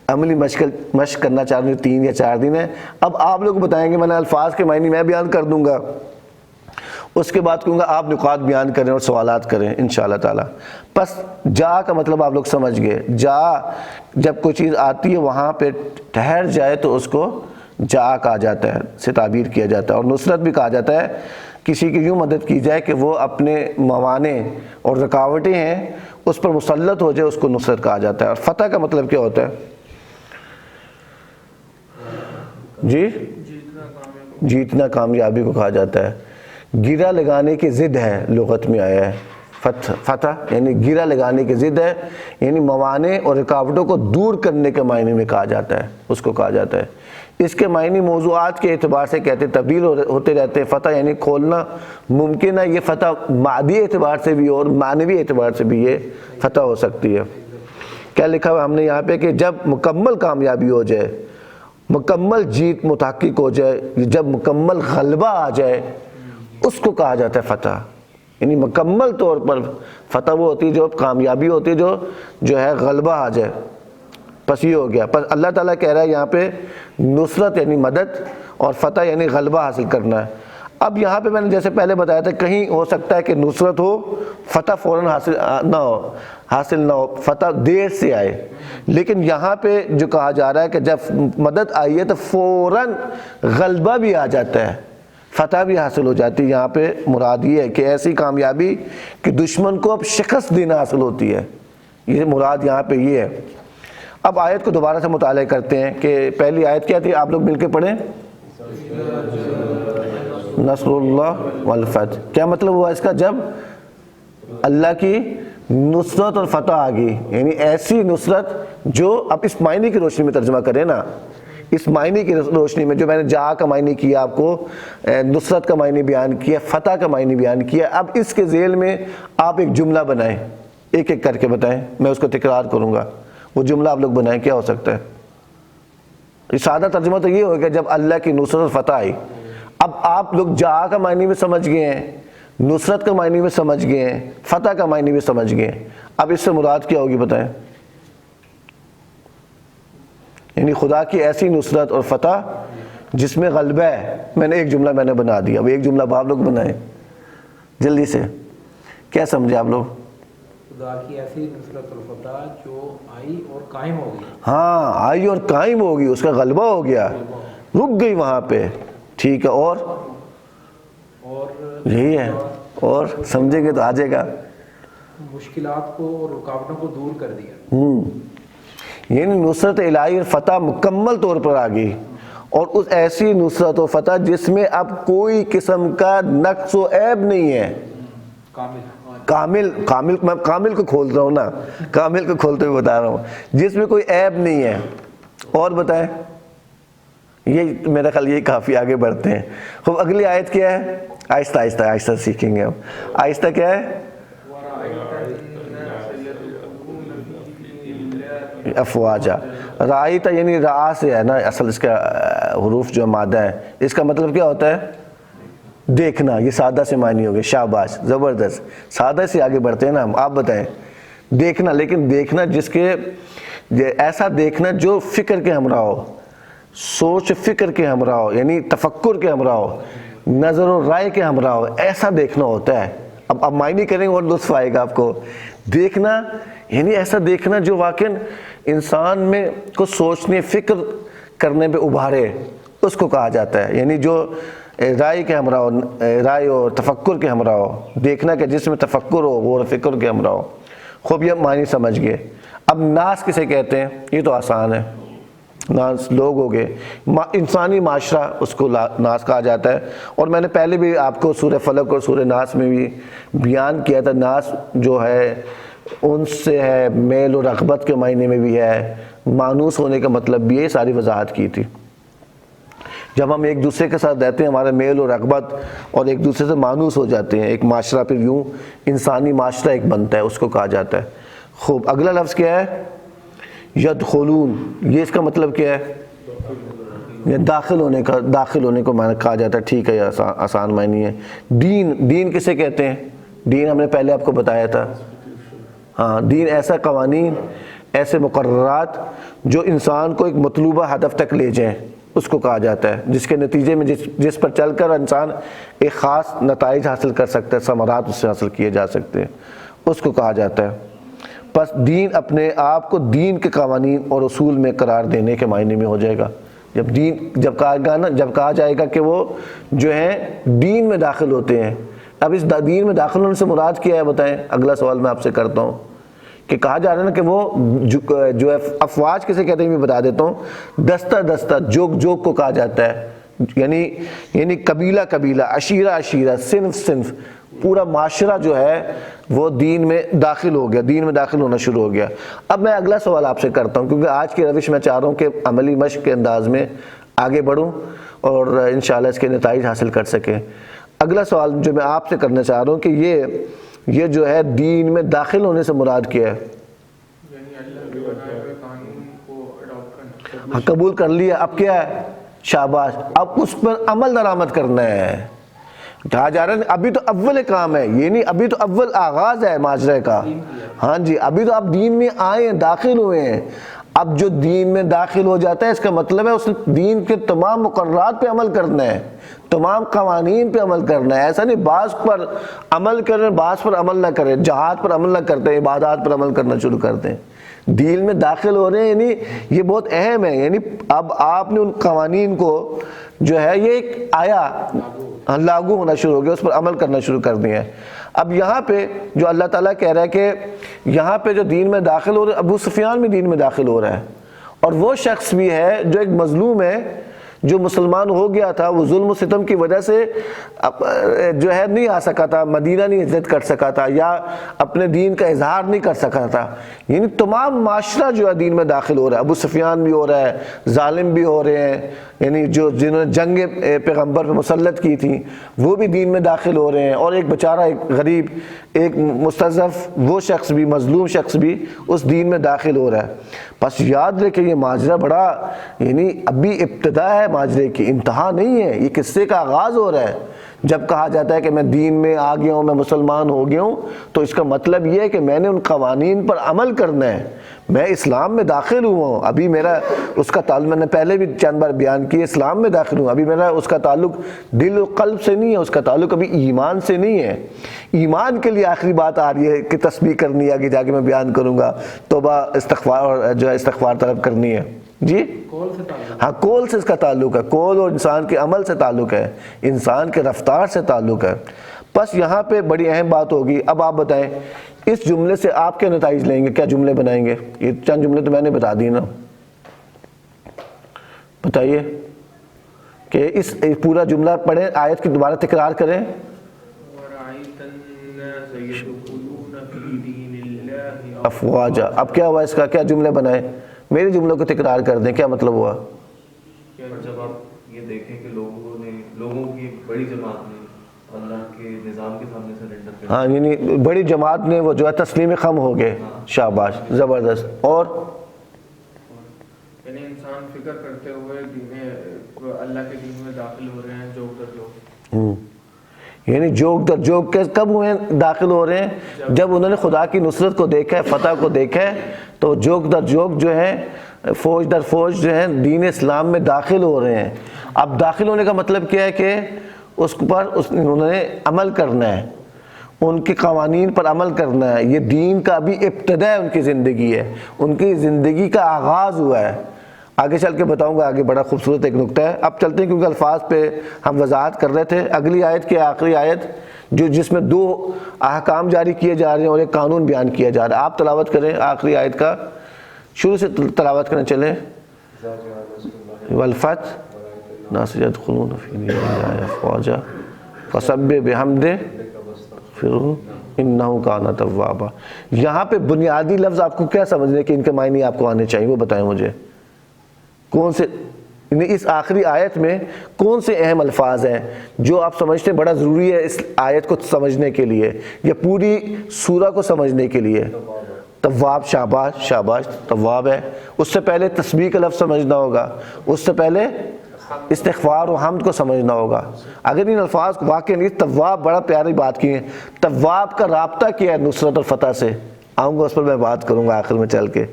عملی مشق کرنا چاہ رہا ہوں، 3 یا 4 دن ہے. اب آپ لوگ بتائیں گے، میں نے الفاظ کے معنی میں بیان کر دوں گا، اس کے بعد کہوں گا آپ نکات بیان کریں اور سوالات کریں انشاءاللہ تعالی۔ پس جا کا مطلب آپ لوگ سمجھ گئے، جا جب کوئی چیز آتی ہے وہاں پہ ٹھہر جائے تو اس کو جا کہا جاتا ہے، سے تعبیر کیا جاتا ہے۔ اور نصرت بھی کہا جاتا ہے، کسی کی یوں مدد کی جائے کہ وہ اپنے موانع اور رکاوٹیں ہیں اس پر مسلط ہو جائے، اس کو نصرت کہا جاتا ہے۔ اور فتح کا مطلب کیا ہوتا ہے؟ جی جیتنا، کامیابی کو کہا جاتا ہے۔ گرہ لگانے کی ضد ہے، لغت میں آیا ہے فتح، یعنی گرہ لگانے کی ضد ہے، یعنی موانع اور رکاوٹوں کو دور کرنے کے معنی میں کہا جاتا ہے، اس کو کہا جاتا ہے۔ اس کے معنی موضوعات کے اعتبار سے کہتے ہیں، تبدیل ہوتے رہتے ہیں۔ فتح یعنی کھولنا ممکن ہے، یہ فتح مادی اعتبار سے بھی اور معنوی اعتبار سے بھی یہ فتح ہو سکتی ہے۔ کیا لکھا ہوا ہم نے یہاں پہ کہ جب مکمل کامیابی ہو جائے، مکمل جیت متحقق ہو جائے، جب مکمل غلبہ آ جائے، اس کو کہا جاتا ہے فتح۔ یعنی مکمل طور پر فتح وہ ہوتی ہے جو کامیابی ہوتی ہے جو ہے غلبہ آ جائے۔ پس یہ ہو گیا۔ پس اللہ تعالیٰ کہہ رہا ہے یہاں پہ نصرت یعنی مدد اور فتح یعنی غلبہ حاصل کرنا ہے۔ اب یہاں پہ میں نے جیسے پہلے بتایا تھا، کہیں ہو سکتا ہے کہ نصرت ہو، فتح فوراً حاصل نہ ہو، فتح دیر سے آئے، لیکن یہاں پہ جو کہا جا رہا ہے کہ جب مدد آئی ہے تو فوراً غلبہ بھی آ جاتا ہے، فتح بھی حاصل ہو جاتی ہے۔ یہاں پہ مراد یہ ہے کہ ایسی کامیابی کہ دشمن کو اب شکست دینا حاصل ہوتی ہے، یہ مراد یہاں پہ یہ ہے۔ اب آیت کو دوبارہ سے مطالعہ کرتے ہیں کہ پہلی آیت کیا تھی، آپ لوگ مل کے پڑھیں۔ نصر اللہ والفتح، کیا مطلب ہوا اس کا؟ جب اللہ کی نصرت اور فتح آ گئی، یعنی ایسی نصرت جو، اب اس معنی کی روشنی میں ترجمہ کریں نا، اس معنی کی روشنی میں جو میں نے جا کا معنی کیا، آپ کو نصرت کا معنی بیان کیا، فتح کا معنی بیان کیا، اب اس کے ذیل میں آپ ایک جملہ بنائیں، ایک ایک کر کے بتائیں، میں اس کو تکرار کروں گا، وہ جملہ آپ لوگ بنائیں، کیا ہو سکتا ہے؟ یہ سادہ ترجمہ تو یہ ہوگا جب اللہ کی نصرت اور فتح آئی۔ اب آپ لوگ جا کا معنی بھی سمجھ گئے ہیں، نصرت کا معنی بھی سمجھ گئے ہیں، فتح کا معنی بھی سمجھ گئے ہیں، اب اس سے مراد کیا ہوگی بتائیں؟ یعنی خدا کی ایسی نصرت اور فتح جس میں غلبہ ہے۔ میں نے ایک جملہ میں نے بنا دیا، اب ایک جملہ آپ لوگ بنائیں جلدی سے، کیا سمجھے آپ لوگ؟ خدا کی ایسی نصرت اور فتح جو آئی اور قائم ہو گئی۔ ہاں، آئی اور قائم ہو گئی، اس کا غلبہ ہو گیا، رک گئی وہاں پہ، ٹھیک ہے۔ اور یہی ہے، اور سمجھیں گے تو آ جائے گا، مشکلات کو اور رکاوٹوں کو دور کر دیا۔ یعنی نصرت الہی اور فتح مکمل طور پر آ گئی، اور اس ایسی نصرت و فتح جس میں اب کوئی قسم کا نقص و عیب نہیں ہے، میں کامل کو کھول رہا ہوں نا، کامل کو کھولتے ہوئے بتا رہا ہوں، جس میں کوئی عیب نہیں ہے۔ اور بتائیں، یہ میرا خیال یہ کافی آگے بڑھتے ہیں۔ خوب اگلی آیت کیا ہے؟ آہستہ آہستہ آہستہ سیکھیں گے ہم۔ آہستہ کیا ہے؟ افواجا، رائتا یعنی رعا سے ہے نا، اصل اس کا حروف جو مادہ ہے، اس کا مطلب کیا ہوتا ہے؟ دیکھنا۔ یہ سادہ سے معنی ہو گئے، شاباش، زبردست، سادہ سے آگے بڑھتے ہیں نا ہم۔ آپ بتائیں، دیکھنا، لیکن دیکھنا جس کے، ایسا دیکھنا جو فکر کے ہمراہ ہو، سوچ فکر کے ہمراہ ہو، یعنی تفکر کے ہمراہ ہو، نظر و رائے کے ہمراہ ہو، ایسا دیکھنا ہوتا ہے۔ اب معنی کریں گے اور لطف آئے گا آپ کو۔ دیکھنا یعنی ایسا دیکھنا جو واقعاً انسان میں کو سوچنے، فکر کرنے پہ ابھارے، اس کو کہا جاتا ہے۔ یعنی جو رائے کے ہمراہ ہو، رائے اور تفکر کے ہمراہ ہو، دیکھنا کہ جس میں تفکر ہو، غور و فکر کے ہمراہ ہو۔ خوب یہ معنی سمجھ گئے۔ اب ناس کسے کہتے ہیں؟ یہ تو آسان ہے، ناس لوگ ہو گئے، انسانی معاشرہ، اس کو ناس کہا جاتا ہے۔ اور میں نے پہلے بھی آپ کو سورہ فلق اور سورہ ناس میں بھی بیان کیا تھا، ناس جو ہے ان سے ہے، میل و رغبت کے معنی میں بھی ہے، مانوس ہونے کا مطلب بھی ہے، ساری وضاحت کی تھی۔ جب ہم ایک دوسرے کے ساتھ رہتے ہیں، ہمارا میل و رغبت اور ایک دوسرے سے مانوس ہو جاتے ہیں، ایک معاشرہ پھر یوں انسانی معاشرہ ایک بنتا ہے، اس کو کہا جاتا ہے۔ خوب اگلا لفظ کیا ہے؟ یدخلون، یہ اس کا مطلب کیا ہے؟ یہ داخل ہونے کو معنی کہا جاتا ہے، ٹھیک ہے، یہ آسان معنی ہے۔ دین کسے کہتے ہیں؟ دین ہم نے پہلے آپ کو بتایا تھا، ہاں، دین ایسا قوانین، ایسے مقررات جو انسان کو ایک مطلوبہ ہدف تک لے جائیں، اس کو کہا جاتا ہے، جس کے نتیجے میں جس پر چل کر انسان ایک خاص نتائج حاصل کر سکتا ہے، ثمرات اس سے حاصل کیے جا سکتے ہیں، اس کو کہا جاتا ہے۔ پس دین اپنے آپ کو دین کے قوانین اور اصول میں قرار دینے کے معنی میں ہو جائے گا۔ جب کہا جائے گا کہ وہ جو ہے دین میں داخل ہوتے ہیں۔ اب اس دین میں داخل ہونے سے مراد کیا ہے بتائیں؟ اگلا سوال میں آپ سے کرتا ہوں کہ کہا جا رہا ہے نا کہ وہ جو ہے افواج کسے کہتے ہیں، میں بتا دیتا ہوں، دستہ دستہ، جوگ جوگ کو کہا جاتا ہے، یعنی قبیلہ قبیلہ، عشیرہ عشیرہ، صنف صنف، پورا معاشرہ جو ہے وہ دین میں داخل ہو گیا، دین میں داخل ہونا شروع ہو گیا۔ اب میں اگلا سوال آپ سے کرتا ہوں، کیونکہ آج کی روش میں چاہ رہا ہوں کہ عملی مشق کے انداز میں آگے بڑھوں اور انشاءاللہ اس کے نتائج حاصل کر سکیں۔ اگلا سوال جو میں آپ سے کرنا چاہ رہا ہوں کہ یہ جو ہے دین میں داخل ہونے سے مراد کیا ہے؟ ہاں، قبول کر لیا، اب کیا ہے؟ شاباش، اب اس پر عمل درآمد کرنا ہے۔ کہا جا رہا ہے ابھی تو اول کام ہے، یہ نہیں ابھی تو اول آغاز ہے معاشرے کا، ہاں جی، ابھی تو آپ دین میں آئے ہیں، داخل ہوئے ہیں۔ اب جو دین میں داخل ہو جاتا ہے اس کا مطلب ہے اس دین کے تمام مقررات پہ عمل کرنا ہے، تمام قوانین پہ عمل کرنا ہے۔ ایسا نہیں بعض پر عمل کریں، بعض پر عمل نہ کریں، جہاد پر عمل نہ کرتے، عبادات پر عمل کرنا شروع کرتے ہیں۔ دین میں داخل ہو رہے ہیں، یعنی یہ بہت اہم ہے، یعنی اب آپ نے ان قوانین کو جو ہے یہ ایک آیا لاگو ہونا شروع ہو گیا، اس پر عمل کرنا شروع کر دیا ہے۔ اب یہاں پہ جو اللہ تعالیٰ کہہ رہا ہے کہ یہاں پہ جو دین میں داخل ہو رہا ہے، ابو سفیان بھی دین میں داخل ہو رہا ہے، اور وہ شخص بھی ہے جو ایک مظلوم ہے، جو مسلمان ہو گیا تھا، وہ ظلم و ستم کی وجہ سے جو ہے نہیں آ سکا تھا، مدینہ نہیں ہجرت کر سکا تھا، یا اپنے دین کا اظہار نہیں کر سکا تھا۔ یعنی تمام معاشرہ جو ہے دین میں داخل ہو رہا ہے، ابو سفیان بھی ہو رہا ہے، ظالم بھی ہو رہے ہیں، یعنی جنہوں نے جنگ پیغمبر پہ مسلط کی تھی وہ بھی دین میں داخل ہو رہے ہیں، اور ایک بیچارہ، ایک غریب، ایک مستضعف، وہ شخص بھی، مظلوم شخص بھی اس دین میں داخل ہو رہا ہے۔ بس یاد رکھیں یہ ماجرا بڑا، یعنی ابھی ابتدا ہے ماجرے کی، انتہا نہیں ہے، یہ قصے کا آغاز ہو رہا ہے۔ جب کہا جاتا ہے کہ میں دین میں آ گیا ہوں، میں مسلمان ہو گیا ہوں، تو اس کا مطلب یہ ہے کہ میں نے ان قوانین پر عمل کرنا ہے، میں اسلام میں داخل ہوا ہوں۔ ابھی میرا اس کا تعلق، میں نے پہلے بھی چند بار بیان کیا، اسلام میں داخل ہوں، ابھی میرا اس کا تعلق دل و قلب سے نہیں ہے، اس کا تعلق ابھی ایمان سے نہیں ہے۔ ایمان کے لیے آخری بات آ رہی ہے کہ تسبیح کرنی ہے، آگے جا کے میں بیان کروں گا، توبہ استغفار اور جو ہے استغفار طلب کرنی ہے۔ جی ہاں، کول سے اس کا تعلق ہے، کول اور انسان کے عمل سے تعلق ہے، انسان کے رفتار سے تعلق ہے۔ بس یہاں پہ بڑی اہم بات ہوگی۔ اب آپ بتائیں اس جملے سے آپ کیا نتائج لیں گے، کیا جملے بنائیں گے؟ یہ چند جملے تو میں نے بتا دی نا، بتائیے کہ اس پورا جملہ پڑھیں، آیت کی دوبارہ تکرار کریں۔ افواجا، اب کیا ہوا اس کا، کیا جملے بنائیں؟ میرے جملوں کو تکرار کر دیں، کیا مطلب ہوا؟ جب آپ یہ دیکھیں کہ لوگوں کی بڑی جماعت نے اللہ کے نظام کے سامنے سرنڈر کر، ہاں، یعنی بڑی جماعت نے وہ جو ہے تسلیم خم ہو گئے، شاباش، زبردست۔ اور یعنی انسان فکر کرتے ہوئے اللہ کے دین میں داخل ہو رہے ہیں، جوگ در جوگ، یعنی جوگ در جوگ کب ہوئے داخل ہو رہے ہیں؟ جب انہوں نے خدا کی نصرت کو دیکھا ہے، فتح کو دیکھا ہے، تو جوگ در جوگ جو ہے، فوج در فوج جو ہے دین اسلام میں داخل ہو رہے ہیں۔ اب داخل ہونے کا مطلب کیا ہے کہ اس پر انہوں نے عمل کرنا ہے، ان کے قوانین پر عمل کرنا ہے۔ یہ دین کا ابھی ابتدا ہے، ان کی زندگی ہے، ان کی زندگی کا آغاز ہوا ہے۔ آگے چل کے بتاؤں گا، آگے بڑا خوبصورت ایک نقطہ ہے۔ اب چلتے ہیں، کیونکہ الفاظ پہ ہم وضاحت کر رہے تھے۔ اگلی آیت کی آخری آیت جس میں 2 احکام جاری کیے جا رہے ہیں اور ایک قانون بیان کیا جا رہا ہے، آپ تلاوت کریں آخری آیت کا، شروع سے تلاوت کرنے چلیں۔ والفتح ناس يدخلون في دين الله افواجا فسبح بحمد انه كان توابا۔ یہاں پہ بنیادی لفظ آپ کو کیا سمجھنے کہ ان کے معنی آپ کو آنے چاہیے، وہ بتائیں مجھے، کون سے اس آخری آیت میں کون سے اہم الفاظ ہیں جو آپ سمجھتے ہیں بڑا ضروری ہے اس آیت کو سمجھنے کے لیے یا پوری سورہ کو سمجھنے کے لیے؟ تواب، شاباش شاباش، تواب ہے۔ اس سے پہلے تسبیح کا لفظ سمجھنا ہوگا، اس سے پہلے استغفار و حمد کو سمجھنا ہوگا۔ اگر ان الفاظ کو واقعی نہیں، تواب بڑا پیاری بات کی ہے، تواب کا رابطہ کیا ہے نصرت اور فتح سے، آؤں گا اس پر میں بات کروں گا آخر میں چل کے۔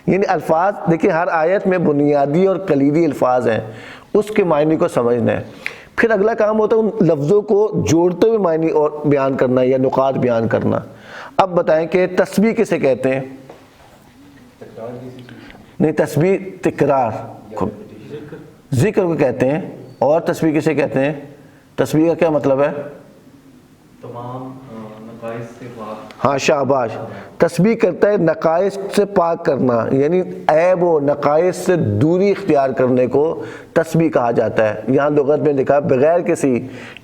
یعنی الفاظ دیکھیں، ہر آیت میں بنیادی اور کلیدی الفاظ ہیں، اس کے معنی کو سمجھنا ہے. پھر اگلا کام ہوتا ہے ان لفظوں کو جوڑتے ہوئے معنی اور بیان کرنا یا نقاط بیان کرنا. اب بتائیں کہ تسبیح کسے کہتے ہیں؟ نہیں، تسبیح تکرار ذکر کو کہتے ہیں. اور تسبیح کسے کہتے ہیں؟ تسبیح کا کیا مطلب ہے؟ تمام نقائص سے پاک. ہاں شاباش. تسبیح کرتا ہے نقائص سے پاک کرنا، یعنی عیب و نقائص سے دوری اختیار کرنے کو تسبیح کہا جاتا ہے. یہاں لغت میں لکھا بغیر کسی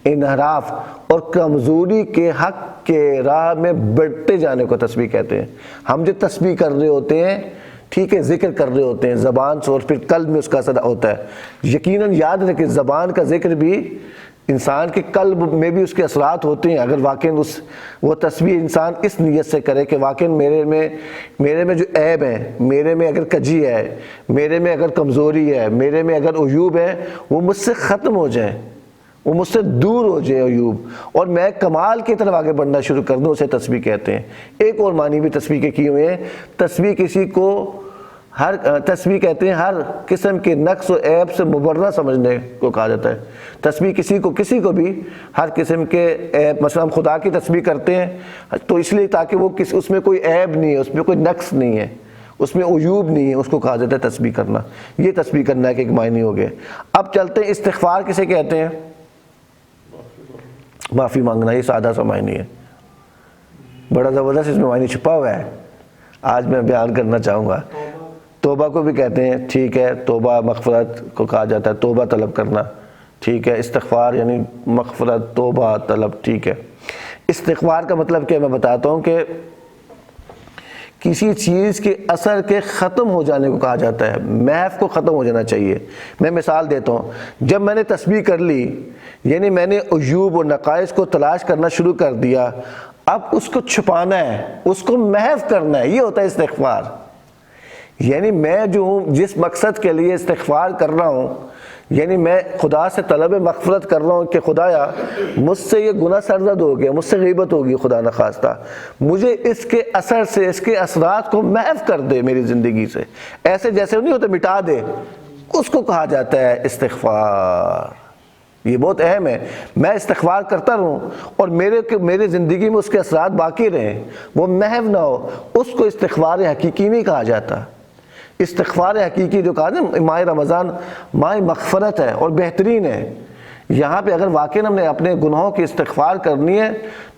انحراف اور کمزوری کے حق کے راہ میں بڑھتے جانے کو تسبیح کہتے ہیں. ہم جو تسبیح کر رہے ہوتے ہیں، ٹھیک ہے، ذکر کر رہے ہوتے ہیں زبان سے، اور پھر قلب میں اس کا اثر ہوتا ہے. یقیناً یاد رکھیں زبان کا ذکر بھی انسان کے قلب میں بھی اس کے اثرات ہوتے ہیں. اگر واقعی وہ تسبیح انسان اس نیت سے کرے کہ واقعی میرے میں جو عیب ہے، میرے میں اگر کجی ہے، میرے میں اگر کمزوری ہے، میرے میں اگر عیوب ہے، وہ مجھ سے ختم ہو جائیں، وہ مجھ سے دور ہو جائے عیوب، اور میں کمال کی طرف آگے بڑھنا شروع کر دوں، اسے تسبیح کہتے ہیں. ایک اور معنی بھی تسبیح کے کیے ہوئے ہیں. تسبیح کسی کو تسبیح کہتے ہیں ہر قسم کے نقص و عیب سے مبرہ سمجھنے کو کہا جاتا ہے. تسبیح کسی کو بھی ہر قسم کے عیب، مثلا ہم خدا کی تسبیح کرتے ہیں تو اس لیے تاکہ وہ اس میں کوئی عیب نہیں ہے، اس میں کوئی نقص نہیں ہے، اس میں عیوب نہیں ہے، اس کو کہا جاتا ہے تسبیح کرنا. یہ تسبیح کرنا کے ایک معنی ہو گئے. اب چلتے ہیں استغفار کسے کہتے ہیں؟ معافی مانگنا. یہ سادہ سا معنی ہے، بڑا زبردست اس میں معنی چھپا ہوا ہے، آج میں بیان کرنا چاہوں گا. توبہ کو بھی کہتے ہیں، ٹھیک ہے، توبہ مغفرت کو کہا جاتا ہے، توبہ طلب کرنا، ٹھیک ہے. استغفار یعنی مغفرت، توبہ طلب، ٹھیک ہے. استغفار کا مطلب کیا میں بتاتا ہوں کہ کسی چیز کے اثر کے ختم ہو جانے کو کہا جاتا ہے، محو کو ختم ہو جانا چاہیے. میں مثال دیتا ہوں. جب میں نے تسبیح کر لی، یعنی میں نے عیوب و نقائص کو تلاش کرنا شروع کر دیا، اب اس کو چھپانا ہے، اس کو محو کرنا ہے. یہ ہوتا ہے استغفار. یعنی میں جو ہوں، جس مقصد کے لیے استغفار کر رہا ہوں، یعنی میں خدا سے طلب مغفرت کر رہا ہوں کہ خدایا مجھ سے یہ گناہ سرزد ہو گیا، مجھ سے غیبت ہوگی خدا نخواستہ، مجھے اس کے اثر سے، اس کے اثرات کو محو کر دے میری زندگی سے. ایسے جیسے نہیں ہوتے مٹا دے، اس کو کہا جاتا ہے استغفار. یہ بہت اہم ہے. میں استغفار کرتا رہوں اور میرے زندگی میں اس کے اثرات باقی رہیں، وہ محو نہ ہو، اس کو استغفار حقیقی نہیں کہا جاتا. استغفار حقیقی جو کہا نا، ماہ رمضان ماہ مغفرت ہے اور بہترین ہے. یہاں پہ اگر واقعی ہم نے اپنے گناہوں کی استغفار کرنی ہے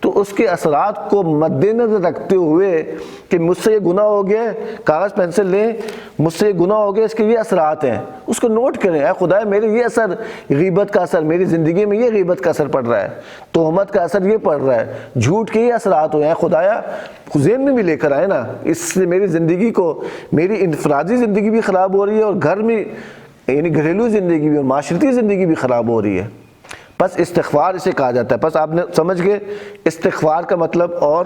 تو اس کے اثرات کو مد نظر رکھتے ہوئے کہ مجھ سے یہ گناہ ہو گیا، کاغذ پینسل لیں، مجھ سے یہ گناہ ہو گیا، اس کے یہ اثرات ہیں، اس کو نوٹ کریں. اے خدا میرے یہ اثر، غیبت کا اثر، میری زندگی میں یہ غیبت کا اثر پڑ رہا ہے، تہمت کا اثر یہ پڑ رہا ہے، جھوٹ کے یہ اثرات ہوئے ہیں، خدایا ذہن میں بھی لے کر آئے نا، اس سے میری زندگی کو، میری انفرادی زندگی بھی خراب ہو رہی ہے اور گھر میں یعنی گھریلو زندگی بھی اور معاشرتی زندگی بھی خراب ہو رہی ہے. بس استغفار اسے کہا جاتا ہے. بس آپ نے سمجھ گئے استغفار کا مطلب اور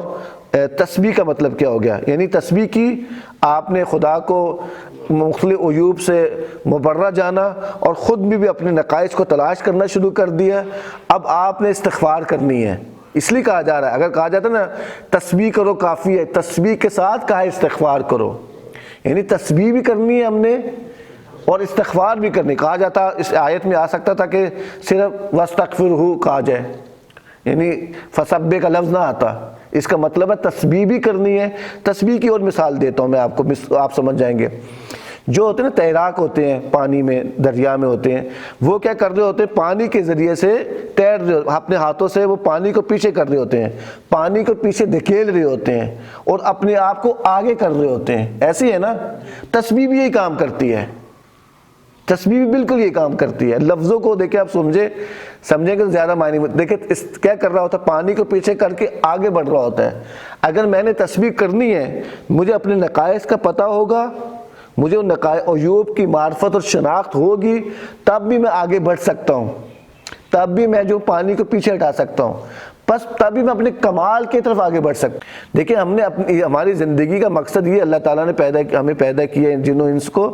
تسبیح کا مطلب کیا ہو گیا. یعنی تسبیح کی آپ نے خدا کو مختلف عیوب سے مبرہ جانا اور خود بھی اپنے نقائص کو تلاش کرنا شروع کر دیا. اب آپ نے استغفار کرنی ہے، اس لیے کہا جا رہا ہے. اگر کہا جاتا نا تسبیح کرو کافی ہے، تسبیح کے ساتھ کہا ہے استغفار کرو. یعنی تسبیح بھی کرنی ہے ہم نے اور استغفار بھی کرنی. کہا جاتا اس آیت میں آ سکتا تھا کہ صرف وَاسْتَغْفِرْهُ کہا جائے، یعنی فسبح کا لفظ نہ آتا. اس کا مطلب ہے تسبیح بھی کرنی ہے. تسبیح کی اور مثال دیتا ہوں میں آپ کو، آپ سمجھ جائیں گے. جو ہوتے ہیں نا تیراک ہوتے ہیں، پانی میں، دریا میں ہوتے ہیں، وہ کیا کر رہے ہوتے ہیں؟ پانی کے ذریعے سے تیر رہے، اپنے ہاتھوں سے وہ پانی کو پیچھے کر رہے ہوتے ہیں، پانی کو پیچھے دھکیل رہے ہوتے ہیں اور اپنے آپ کو آگے کر رہے ہوتے ہیں. ایسی ہے نا، تسبیح بھی یہی کام کرتی ہے. تسبیح بھی بالکل یہ کام کرتی ہے. لفظوں کو دیکھیں، آپ سمجھیں گے تو زیادہ معنی میں. دیکھیں کیا کر رہا ہوتا ہے؟ پانی کو پیچھے کر کے آگے بڑھ رہا ہوتا ہے. اگر میں نے تسبیح کرنی ہے، مجھے اپنے نقائص کا پتہ ہوگا، مجھے ان عیوب کی معرفت اور شناخت ہوگی، تب بھی میں آگے بڑھ سکتا ہوں، تب بھی میں جو پانی کو پیچھے ہٹا سکتا ہوں، بس تبھی میں اپنے کمال کی طرف آگے بڑھ سکتا ہوں. دیکھیں ہم نے ہماری زندگی کا مقصد یہ اللہ تعالیٰ نے ہمیں پیدا کیا ہے جن و انس کو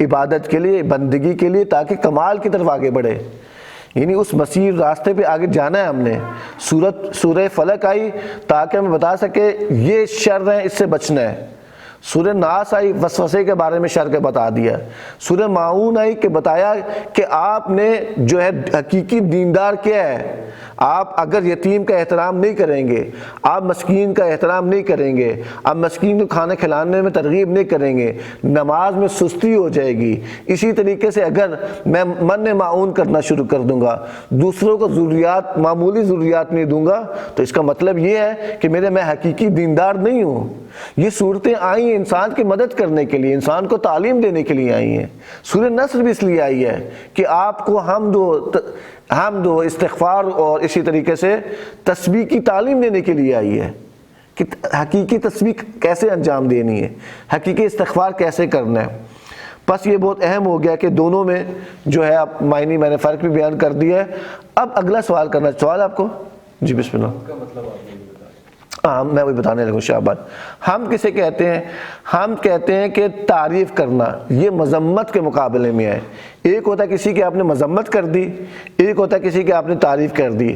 عبادت کے لیے، بندگی کے لیے، تاکہ کمال کی طرف آگے بڑھے. یعنی اس مسیر راستے پہ آگے جانا ہے ہم نے. سورہ فلق آئی تاکہ ہمیں بتا سکے یہ شر ہے، اس سے بچنا ہے. سورہ ناس آئی وسوسے کے بارے میں شر کے بتا دیا. سورہ ماعون آئی کہ بتایا کہ آپ نے جو ہے حقیقی دیندار کیا ہے. آپ اگر یتیم کا احترام نہیں کریں گے, آپ مسکین کا احترام نہیں کریں گے, آپ مسکین کو کھانا کھلانے میں ترغیب نہیں کریں گے, نماز میں سستی ہو جائے گی. اسی طریقے سے اگر میں من معاون کرنا شروع کر دوں گا, دوسروں کو ضروریات, معمولی ضروریات نہیں دوں گا, تو اس کا مطلب یہ ہے کہ میں حقیقی دیندار نہیں ہوں. یہ صورتیں آئی ہیں انسان کی مدد کرنے کے لیے, انسان کو تعلیم دینے کے لیے آئی ہیں. سورہ نصر بھی اس لیے آئی ہے کہ آپ کو حمد و استغفار اور اسی طریقے سے تسبیح کی تعلیم دینے کے لیے آئی ہے کہ حقیقی تسبیح کیسے انجام دینی ہے, حقیقی استغفار کیسے کرنا ہے. بس یہ بہت اہم ہو گیا کہ دونوں میں جو ہے آپ معنی میں نے فرق بھی بیان کر دیا ہے. اب اگلا سوال کرنا, سوال آپ کو جی بسم اللہ. ہاں میں وہی بتانے لگوں شہباز. ہم کسے کہتے ہیں؟ ہم کہتے ہیں کہ تعریف کرنا یہ مذمت کے مقابلے میں ہے. ایک ہوتا ہے کسی کی آپ نے مذمت کر دی, ایک ہوتا ہے کسی کی آپ نے تعریف کر دی.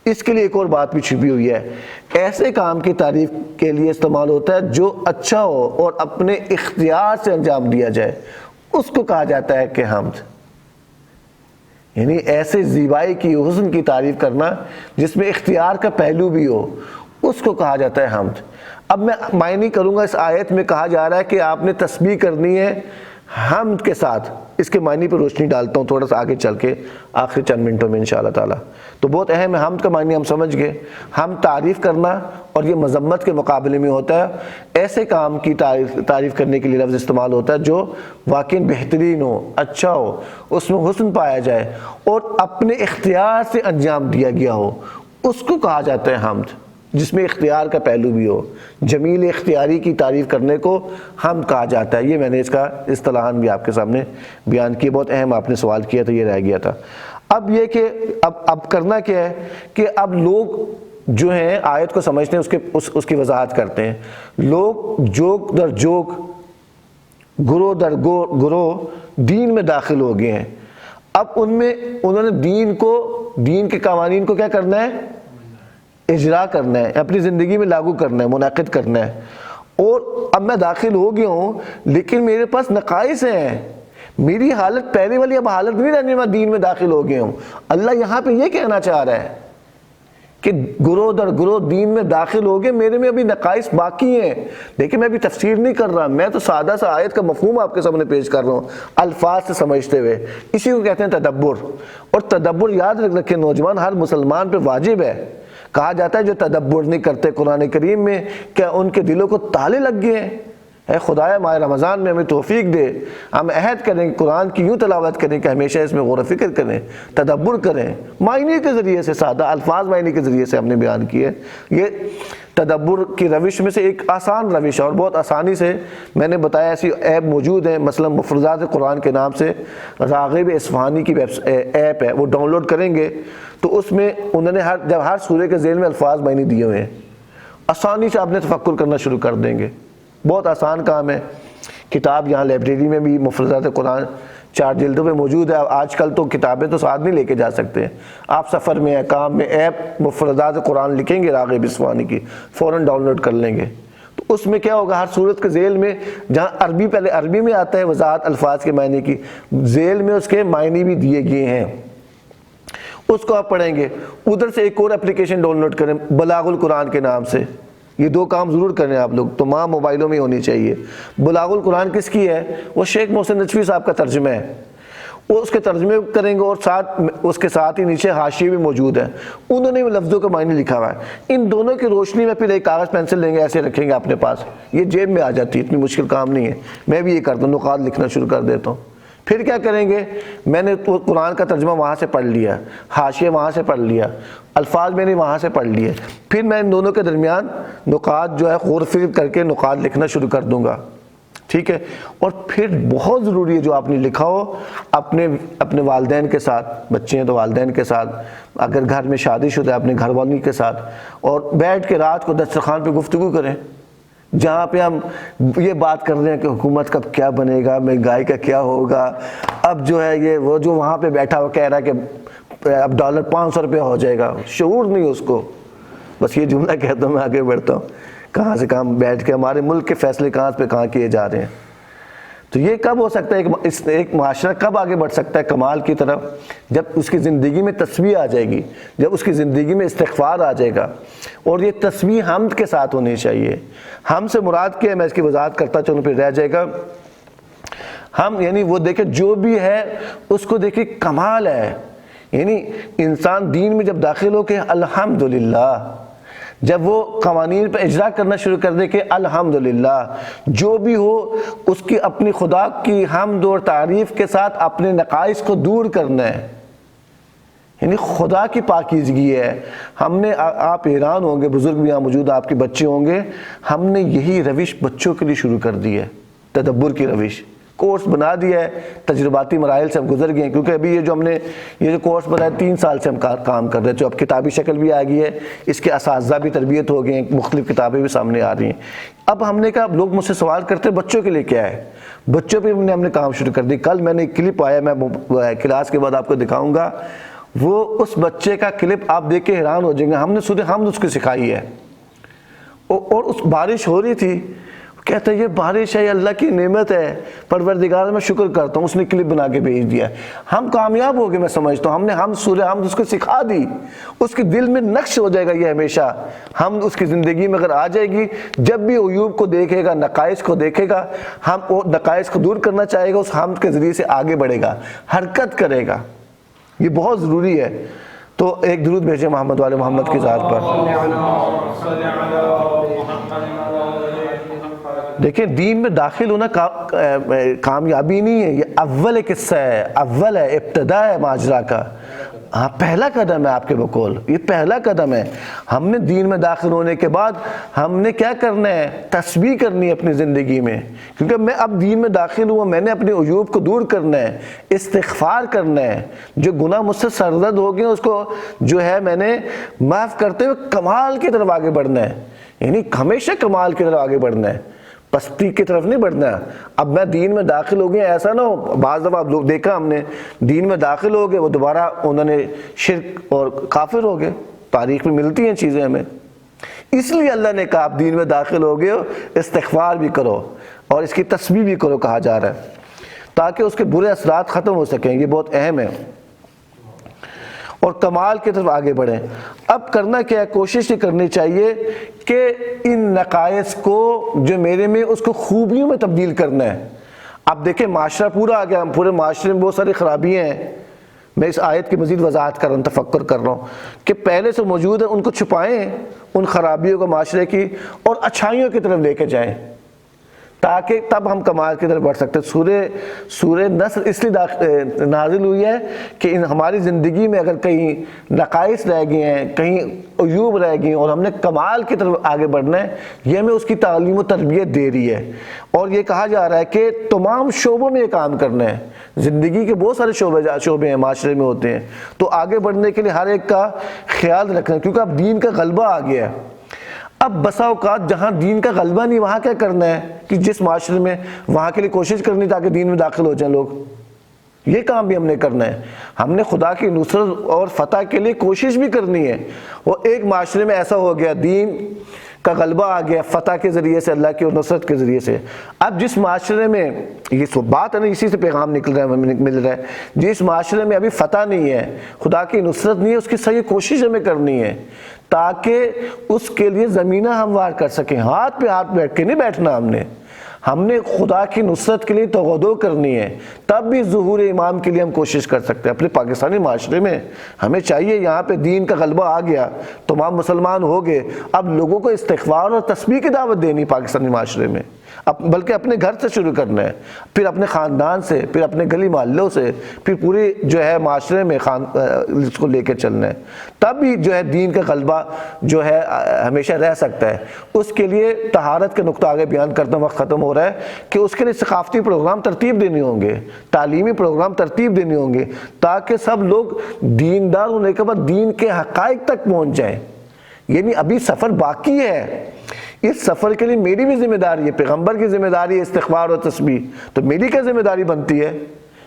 اس کے لیے ایک اور بات بھی چھپی ہوئی ہے. ایسے کام کی تعریف کے لیے استعمال ہوتا ہے جو اچھا ہو اور اپنے اختیار سے انجام دیا جائے, اس کو کہا جاتا ہے کہ حمد. یعنی ایسے زیبائی کی, حسن کی تعریف کرنا جس میں اختیار کا پہلو بھی ہو, اس کو کہا جاتا ہے حمد. اب میں معنی کروں گا, اس آیت میں کہا جا رہا ہے کہ آپ نے تسبیح کرنی ہے حمد کے ساتھ. اس کے معنی پر روشنی ڈالتا ہوں تھوڑا سا آگے چل کے آخری چند منٹوں میں انشاءاللہ تعالی. تو بہت اہم ہے, حمد کا معنی ہم سمجھ گئے. ہم تعریف کرنا, اور یہ مذمت کے مقابلے میں ہوتا ہے. ایسے کام کی تعریف کرنے کے لیے لفظ استعمال ہوتا ہے جو واقعی بہترین ہو, اچھا ہو, اس میں حسن پایا جائے اور اپنے اختیار سے انجام دیا گیا ہو, اس کو کہا جاتا ہے حمد, جس میں اختیار کا پہلو بھی ہو. جمیل اختیاری کی تعریف کرنے کو حمد کہا جاتا ہے. یہ میں نے اس کا اصطلاحاً بھی آپ کے سامنے بیان کیا. بہت اہم آپ نے سوال کیا تھا, یہ رہ گیا تھا. اب یہ کہ اب کرنا کیا ہے کہ اب لوگ جو ہیں آیت کو سمجھتے ہیں, اس کی وضاحت کرتے ہیں. لوگ جوک در جوک, گروہ در گروہ دین میں داخل ہو گئے ہیں. اب انہوں نے دین کے قوانین کو کیا کرنا ہے؟ اجرا کرنا ہے, اپنی زندگی میں لاگو کرنا ہے, منعقد کرنا ہے. اور اب میں داخل ہو گیا ہوں لیکن میرے پاس نقائص ہیں, میری حالت پہلے والی اب حالت نہیں رہنی, میں دین میں داخل ہو گیا ہوں. اللہ یہاں پہ یہ کہنا چاہ رہا ہے کہ گروہ در گروہ دین میں داخل ہو گئے, میرے میں ابھی نقائص باقی ہیں. دیکھیں میں ابھی تفسیر نہیں کر رہا, میں تو سادہ سا آیت کا مفہوم آپ کے سامنے پیش کر رہا ہوں الفاظ سے سمجھتے ہوئے. اسی کو کہتے ہیں تدبر. اور تدبر یاد رکھیں نوجوان, ہر مسلمان پہ واجب ہے. کہا جاتا ہے جو تدبر نہیں کرتے قرآن کریم میں, کیا ان کے دلوں کو تالے لگ گئے ہیں؟ اے خدایا ماہ رمضان میں ہمیں توفیق دے, ہم عہد کریں قرآن کی یوں تلاوت کریں کہ ہمیشہ اس میں غور و فکر کریں, تدبر کریں. معنی کے ذریعے سے, سادہ الفاظ معنی کے ذریعے سے ہم نے بیان کیے. یہ تدبر کی روش میں سے ایک آسان روش ہے, اور بہت آسانی سے میں نے بتایا ایسی ایپ موجود ہیں. مثلا مفردات قرآن کے نام سے راغب اصفہانی کی ایپ ہے, وہ ڈاؤن لوڈ کریں گے تو اس میں انہوں نے ہر سورے کے ذیل میں الفاظ معنی دیے ہوئے ہیں. آسانی سے آپ نے تفکر کرنا شروع کر دیں گے. بہت آسان کام ہے. کتاب یہاں لائبریری میں بھی مفردات قرآن 4 جلدوں میں موجود ہے. آج کل تو کتابیں تو ساتھ نہیں لے کے جا سکتے, آپ سفر میں ہیں, کام میں, ایپ مفردات قرآن لکھیں گے راغب اصفہانی کی, فوراً ڈاؤن لوڈ کر لیں گے. تو اس میں کیا ہوگا, ہر صورت کے ذیل میں جہاں عربی, پہلے عربی میں آتا ہے وضاحت الفاظ کے معنی کی, ذیل میں اس کے معنی بھی دیے گئے ہیں, اس کو آپ پڑھیں گے. ادھر سے ایک اور اپلیکیشن ڈاؤن لوڈ کریں بلاغ القرآن کے نام سے. یہ 2 کام ضرور کریں آپ لوگ, تمام موبائلوں میں ہونی چاہیے. بلاغ القرآن کس کی ہے؟ وہ شیخ محسن نجفی صاحب کا ترجمہ ہے. وہ اس کے ترجمے کریں گے, اور اس کے ساتھ ہی نیچے حاشیے بھی موجود ہیں, انہوں نے لفظوں کا معنی لکھا ہوا ہے. ان دونوں کی روشنی میں پھر ایک کاغذ پینسل لیں گے, ایسے رکھیں گے اپنے پاس, یہ جیب میں آ جاتی ہے, اتنی مشکل کام نہیں ہے. میں بھی یہ کرتا ہوں, نقاط لکھنا شروع کر دیتا ہوں. پھر کیا کریں گے, میں نے قرآن کا ترجمہ وہاں سے پڑھ لیا, حاشیے وہاں سے پڑھ لیا, الفاظ میں نے وہاں سے پڑھ لیے. پھر میں ان دونوں کے درمیان نقاط جو ہے غور و فکر کر کے نقاط لکھنا شروع کر دوں گا. ٹھیک ہے. اور پھر بہت ضروری ہے جو آپ نے لکھا ہو اپنے والدین کے ساتھ, بچے ہیں تو والدین کے ساتھ, اگر گھر میں شادی شدہ ہے اپنے گھر والوں کے ساتھ, اور بیٹھ کے رات کو دسترخوان پہ گفتگو کریں, جہاں پہ ہم یہ بات کر رہے ہیں کہ حکومت کا کیا بنے گا, مہنگائی کا کیا ہوگا. اب جو ہے یہ وہ جو وہاں پہ بیٹھا ہوا کہہ رہا ہے کہ اب $500 ہو جائے گا, شعور نہیں اس کو. بس یہ جملہ کہتا ہوں, میں آگے بڑھتا ہوں کہاں سے کہاں بیٹھ کے ہمارے ملک کے فیصلے کہاں پہ کہاں کیے جا رہے ہیں. تو یہ کب ہو سکتا ہے، ایک معاشرہ کب آگے بڑھ سکتا ہے کمال کی طرف؟ جب اس کی زندگی میں تسبیح آ جائے گی، جب اس کی زندگی میں استغفار آ جائے گا. اور یہ تسبیح حمد کے ساتھ ہونی چاہیے. ہم سے مراد کیا ہے، میں اس کی وضاحت کرتا چلوں پھر رہ جائے گا. ہم یعنی وہ دیکھیں جو بھی ہے اس کو دیکھیں کمال ہے. یعنی انسان دین میں جب داخل ہو کے الحمدللہ، جب وہ قوانین پہ اجرا کرنا شروع کر دے کہ الحمدللہ جو بھی ہو اس کی اپنی خدا کی حمد اور تعریف کے ساتھ اپنے نقائص کو دور کرنا ہے. یعنی خدا کی پاکیزگی ہے. ہم نے، آپ حیران ہوں گے، بزرگ بھی یہاں موجود، آپ کے بچے ہوں گے، ہم نے یہی روش بچوں کے لیے شروع کر دی ہے، تدبر کی روش. کورس بنا دیا ہے، تجرباتی مراحل سے ہم گزر گئے ہیں، کیونکہ ابھی یہ جو ہم نے یہ جو کورس بنایا 3 سال سے ہم کام کر رہے تھے. اب کتابی شکل بھی آ گئی ہے، اس کے اساتذہ بھی تربیت ہو گئے ہیں، مختلف کتابیں بھی سامنے آ رہی ہیں. اب ہم نے کہا، لوگ مجھ سے سوال کرتے ہیں بچوں کے لیے کیا ہے، بچوں پہ ہم نے کام شروع کر دی. کل میں نے ایک کلپ آیا، میں کلاس کے بعد آپ کو دکھاؤں گا. وہ اس بچے کا کلپ آپ دیکھ کے حیران ہو جائیں گے. ہم نے سورہ حمد اس کو سکھائی ہے، اور اس بارش ہو رہی تھی. کہتا ہے یہ بارش ہے، یہ اللہ کی نعمت ہے، پروردگار میں شکر کرتا ہوں. اس نے کلپ بنا کے بھیج دیا. ہم کامیاب ہو گئے، میں سمجھتا ہوں. ہم سورہ حمد اس کو سکھا دی، اس کے دل میں نقش ہو جائے گا یہ ہمیشہ. ہم اس کی زندگی میں اگر آ جائے گی، جب بھی عیوب کو دیکھے گا، نقائص کو دیکھے گا، ہم وہ نقائص کو دور کرنا چاہے گا، اس حمد کے ذریعے سے آگے بڑھے گا، حرکت کرے گا. یہ بہت ضروری ہے. تو ایک درود بھیجیں محمد والے محمد کی ذات پر. دیکھیں دین میں داخل ہونا کامیابی نہیں ہے، یہ اول قصہ ہے، اول ہے، ابتدا ہے ماجرا کا. ہاں پہلا قدم ہے آپ کے بقول، یہ پہلا قدم ہے. ہم نے دین میں داخل ہونے کے بعد ہم نے کیا کرنا ہے؟ تسبیح کرنی ہے اپنی زندگی میں، کیونکہ میں اب دین میں داخل ہوا، میں نے اپنے عیوب کو دور کرنا ہے، استغفار کرنا ہے. جو گناہ مجھ سے سرزد ہو گئے اس کو جو ہے میں نے معاف کرتے ہوئے کمال کی طرف آگے بڑھنا ہے. یعنی ہمیشہ کمال کی طرف آگے بڑھنا ہے، پستی کی طرف نہیں بڑھنا. اب میں دین میں داخل ہو گیا، ایسا نہ ہو بعض دفعہ لوگ دیکھا ہم نے دین میں داخل ہو گئے، وہ دوبارہ انہوں نے شرک اور کافر ہو گئے. تاریخ میں ملتی ہیں چیزیں ہمیں. اس لیے اللہ نے کہا آپ دین میں داخل ہو گئے ہو، استغفار بھی کرو اور اس کی تسبیح بھی کرو کہا جا رہا ہے، تاکہ اس کے برے اثرات ختم ہو سکیں. یہ بہت اہم ہے. اور کمال کی طرف آگے بڑھیں. اب کرنا کیا ہے؟ کوشش یہ کرنی چاہیے کہ ان نقائص کو جو میرے میں اس کو خوبیوں میں تبدیل کرنا ہے. اب دیکھیں معاشرہ پورا آ گیا، پورے معاشرے میں بہت ساری خرابیاں ہیں. میں اس آیت کی مزید وضاحت کر رہا ہوں، تفکر کر رہا ہوں کہ پہلے سے موجود ہیں، ان کو چھپائیں، ان خرابیوں کو معاشرے کی، اور اچھائیوں کی طرف لے کے جائیں، تاکہ تب ہم کمال کی طرف بڑھ سکتے ہیں. سورہ نصر اس لیے نازل ہوئی ہے کہ ہماری زندگی میں اگر کہیں نقائص رہ گئے ہیں، کہیں عیوب رہ گئے ہیں، اور ہم نے کمال کی طرف آگے بڑھنا ہے، یہ ہمیں اس کی تعلیم و تربیت دے رہی ہے. اور یہ کہا جا رہا ہے کہ تمام شعبوں میں یہ کام کرنا ہے. زندگی کے بہت سارے شعبے ہیں، معاشرے میں ہوتے ہیں، تو آگے بڑھنے کے لیے ہر ایک کا خیال رکھنا ہے، کیونکہ اب دین کا غلبہ آ گیا ہے. اب بسا اوقات جہاں دین کا غلبہ نہیں، وہاں کیا کرنا ہے کہ جس معاشرے میں، وہاں کے لیے کوشش کرنی تاکہ دین میں داخل ہو جائیں لوگ. یہ کام بھی ہم نے کرنا ہے. ہم نے خدا کی نصرت اور فتح کے لیے کوشش بھی کرنی ہے. وہ ایک معاشرے میں ایسا ہو گیا، دین کا غلبہ آ گیا فتح کے ذریعے سے، اللہ کی اور نصرت کے ذریعے سے. اب جس معاشرے میں یہ سب بات ہے نا، اسی سے پیغام نکل رہا ہے، مل رہا ہے، جس معاشرے میں ابھی فتح نہیں ہے، خدا کی نصرت نہیں ہے، اس کی صحیح کوشش ہمیں کرنی ہے تاکہ اس کے لیے زمینہ ہموار کر سکیں. ہاتھ پہ ہاتھ بیٹھ کے نہیں بیٹھنا، ہم نے خدا کی نصرت کے لیے تغدو کرنی ہے. تب بھی ظہور امام کے لیے ہم کوشش کر سکتے ہیں. اپنے پاکستانی معاشرے میں ہمیں چاہیے، یہاں پہ دین کا غلبہ آ گیا، تمام مسلمان ہو گئے، اب لوگوں کو استغفار اور تسبیح کی دعوت دینی پاکستانی معاشرے میں، بلکہ اپنے گھر سے شروع کرنا ہے، پھر اپنے خاندان سے، پھر اپنے گلی محلوں سے، پھر پورے جو ہے معاشرے میں اس کو لے کے چلنا ہے. تب بھی جو ہے دین کا غلبہ جو ہے ہمیشہ رہ سکتا ہے. اس کے لیے طہارت کے نقطہ آگے بیان کرتا ہوں، وقت ختم ہو رہا ہے، کہ اس کے لیے ثقافتی پروگرام ترتیب دینے ہوں گے، تعلیمی پروگرام ترتیب دینے ہوں گے، تاکہ سب لوگ دیندار ہونے کے بعد دین کے حقائق تک پہنچ جائیں. یعنی ابھی سفر باقی ہے. اس سفر کے لیے میری بھی ذمہ داری ہے، پیغمبر کی ذمہ داری ہے استغفار اور تسبیح، تو میری کیا ذمہ داری بنتی ہے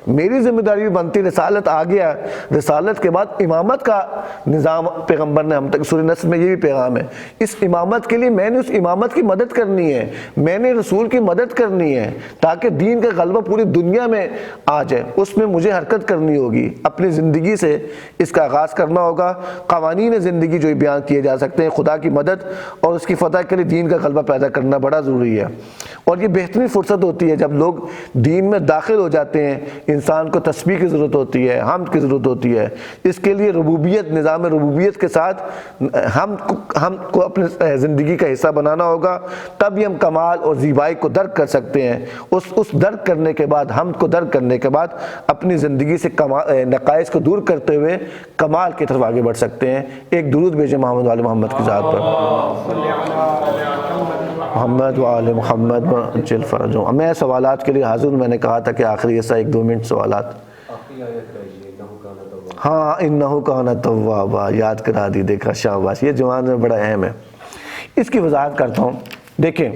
میری ذمہ داری بھی بنتی، رسالت آ گیا، رسالت کے بعد امامت کا نظام پیغمبر نے ہم تک، سورہ نصر میں یہ بھی پیغام ہے، اس امامت کے لیے میں نے اس امامت کی مدد کرنی ہے، میں نے رسول کی مدد کرنی ہے تاکہ دین کا غلبہ پوری دنیا میں آ جائے، اس میں مجھے حرکت کرنی ہوگی، اپنی زندگی سے اس کا آغاز کرنا ہوگا۔ قوانین زندگی جو بیان کیے جا سکتے ہیں، خدا کی مدد اور اس کی فتح کے لیے دین کا غلبہ پیدا کرنا بڑا ضروری ہے، اور یہ بہترین فرصت ہوتی ہے جب لوگ دین میں داخل ہو جاتے ہیں۔ انسان کو تسبیح کی ضرورت ہوتی ہے، حمد کی ضرورت ہوتی ہے، اس کے لیے ربوبیت، نظام ربوبیت کے ساتھ ہم کو اپنے زندگی کا حصہ بنانا ہوگا، تب ہی ہم کمال اور زیبائی کو درک کر سکتے ہیں۔ اس درک کرنے کے بعد، حمد کو درک کرنے کے بعد اپنی زندگی سے نقائص کو دور کرتے ہوئے کمال کی طرف آگے بڑھ سکتے ہیں۔ ایک درود بھیجیں محمد وآل محمد کی ذات پر، محمد وآل محمد وعجل فرجهم۔ میں سوالات کے لیے حاضر ہوں، میں نے کہا تھا کہ آخری ایسا 1-2 منٹ سوالات۔ ہاں، انہو کان توابا، یاد کرا دی، دیکھا، شاباش، یہ جوان میں بڑا اہم ہے، اس کی وضاحت کرتا ہوں۔ دیکھیں،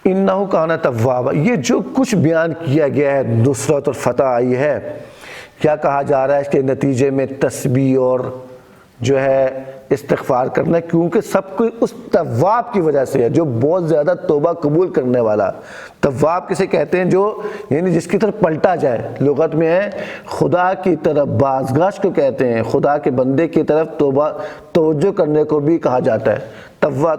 انہو کان توابا، یہ جو کچھ بیان کیا گیا ہے، نصرت اور فتح آئی ہے، کیا کہا جا رہا ہے اس کے نتیجے میں تسبیح اور جو ہے استغفار کرنا، کیونکہ سب کو اس تواب کی وجہ سے ہے، جو بہت زیادہ توبہ قبول کرنے والا۔ تواب کسے کہتے ہیں؟ جو یعنی جس کی طرف پلٹا جائے، لغت میں ہے خدا کی طرف بازگشت کو کہتے ہیں، خدا کے بندے کی طرف توجہ کرنے کو بھی کہا جاتا ہے۔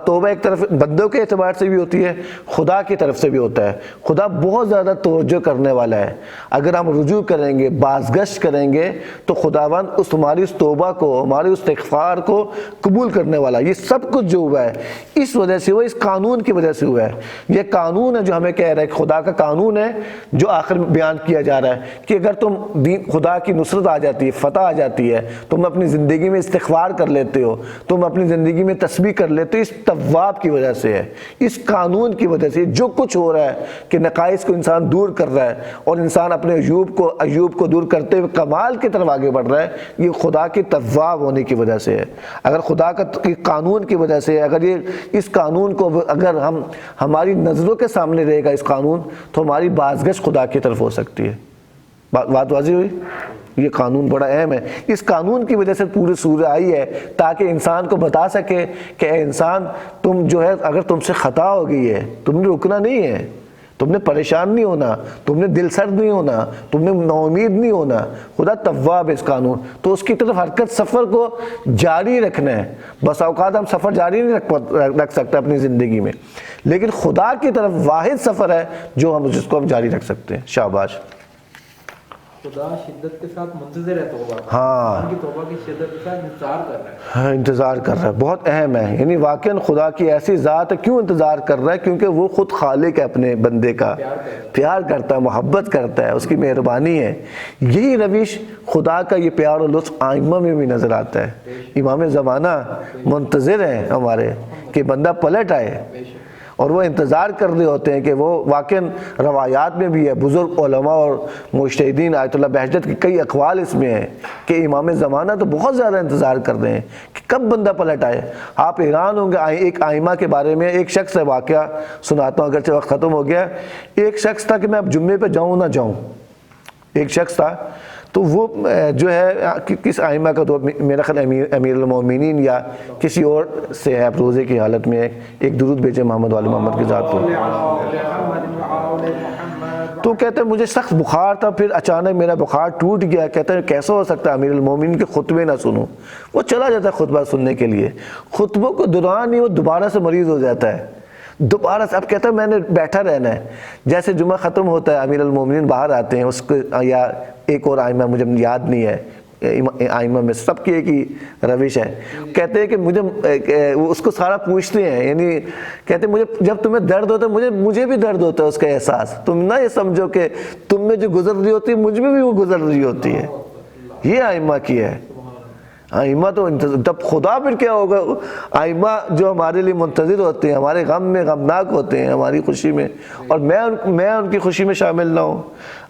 توبہ ایک طرف بندوں کے اعتبار سے بھی ہوتی ہے، خدا کی طرف سے بھی ہوتا ہے۔ خدا بہت زیادہ توجہ کرنے والا ہے، اگر ہم رجوع کریں گے، بازگشت کریں گے تو خداوند ہماری اس توبہ کو، ہماری اس استغفار کو قبول کرنے والا۔ یہ سب کچھ جو ہوا ہے اس وجہ سے ہوا، اس قانون کی وجہ سے ہوا ہے۔ یہ قانون ہے جو ہمیں کہہ رہا ہے، خدا کا قانون ہے جو آخر میں بیان کیا جا رہا ہے کہ اگر تم خدا کی نصرت آ جاتی ہے، فتح آ جاتی ہے، تم اپنی زندگی میں استغفار کر لیتے ہو، تم اپنی زندگی میں تسبیح کر لیتے ہو، اس تواب کی وجہ سے ہے، اس قانون کی وجہ سے جو کچھ ہو رہا ہے کہ نقائص کو انسان دور کر رہا ہے اور انسان اپنے ایوب کو دور کرتے ہوئے کمال کی طرف آگے بڑھ رہا ہے، یہ خدا کی تواب ہونے کی وجہ سے ہے۔ اگر خدا کا قانون کی وجہ سے، اگر یہ اس قانون کو اگر ہماری نظروں کے سامنے رہے گا اس قانون، تو ہماری بازگشت خدا کی طرف ہو سکتی ہے۔ بات واضح ہوئی؟ یہ قانون بڑا اہم ہے، اس قانون کی وجہ سے پوری سورہ آئی ہے تاکہ انسان کو بتا سکے کہ اے انسان، تم جو ہے اگر تم سے خطا ہو گئی ہے، تم نے رکنا نہیں ہے، تم نے پریشان نہیں ہونا، تم نے دل سرد نہیں ہونا، تم نے ناامید نہیں ہونا۔ خدا تواب ہے اس قانون، تو اس کی طرف حرکت، سفر کو جاری رکھنا ہے۔ بس اوقات ہم سفر جاری نہیں رکھ سکتے اپنی زندگی میں، لیکن خدا کی طرف واحد سفر ہے جس کو ہم جاری رکھ سکتے ہیں۔ شاباش۔ خدا شدت کے ساتھ منتظر ہے توبہ، ہاں، کی توبہ کی شدت کے ساتھ انتظار کر رہا ہے، ہاں انتظار کر رہا ہے، بہت اہم ہے۔ یعنی واقعاً خدا کی ایسی ذات ہے، کیوں انتظار کر رہا ہے؟ کیونکہ وہ خود خالق ہے، اپنے بندے کا پیار کرتا ہے، محبت کرتا ہے، اس کی مہربانی ہے۔ یہی روش خدا کا یہ پیار اور لطف آئمہ میں بھی نظر آتا ہے۔ امام زمانہ منتظر ہیں ہمارے کہ بندہ پلٹ آئے، اور وہ انتظار کر رہے ہوتے ہیں کہ وہ واقعاً روایات میں بھی ہے، بزرگ علماء اور مجتہدین آیت اللہ بہجت کے کئی اقوال اس میں ہیں کہ امام زمانہ تو بہت زیادہ انتظار کر رہے ہیں کہ کب بندہ پلٹ آئے۔ آپ حیران ہوں گے، ایک آئمہ کے بارے میں ایک شخص ہے، واقعہ سناتا ہوں اگرچہ وقت ختم ہو گیا۔ ایک شخص تھا کہ میں اب جمعے پہ جاؤں نہ جاؤں، ایک شخص تھا، تو وہ جو ہے کس آئمہ کا، تو میرا خیال امیر المومنین یا کسی اور سے ہے، آپ روزے کی حالت میں ایک درود بھیجے محمد وآل محمد کی ذات پر۔ تو کہتے ہیں مجھے سخت بخار تھا، پھر اچانک میرا بخار ٹوٹ گیا۔ کہتے ہیں کیسا ہو سکتا ہے امیر المومنین کے خطبے نہ سنوں؟ وہ چلا جاتا ہے خطبہ سننے کے لیے، خطبوں کو دوران ہی وہ دوبارہ سے مریض ہو جاتا ہے، دوبارہ سے۔ اب کہتا ہے میں نے بیٹھا رہنا ہے، جیسے جمعہ ختم ہوتا ہے امیر المومنین باہر آتے ہیں، اس کو یا ایک اور آئمہ مجھے یاد نہیں ہے، آئمہ میں سب کی ایک ہی روش ہے، کہتے ہیں کہ مجھے اس کو سارا پوچھتے ہیں، یعنی کہتے ہیں مجھے جب تمہیں درد ہوتا ہے مجھے بھی درد ہوتا ہے اس کا احساس، تم نہ یہ سمجھو کہ تم میں جو گزر رہی ہوتی ہے مجھ میں بھی وہ گزر رہی ہوتی ہے۔ یہ آئمہ کی ہے۔ آئمہ تو تب خدا پھر کیا ہوگا؟ آئمہ جو ہمارے لیے منتظر ہوتے ہیں، ہمارے غم میں غمناک ہوتے ہیں، ہماری خوشی میں، اور میں ان کی خوشی میں شامل نہ ہوں،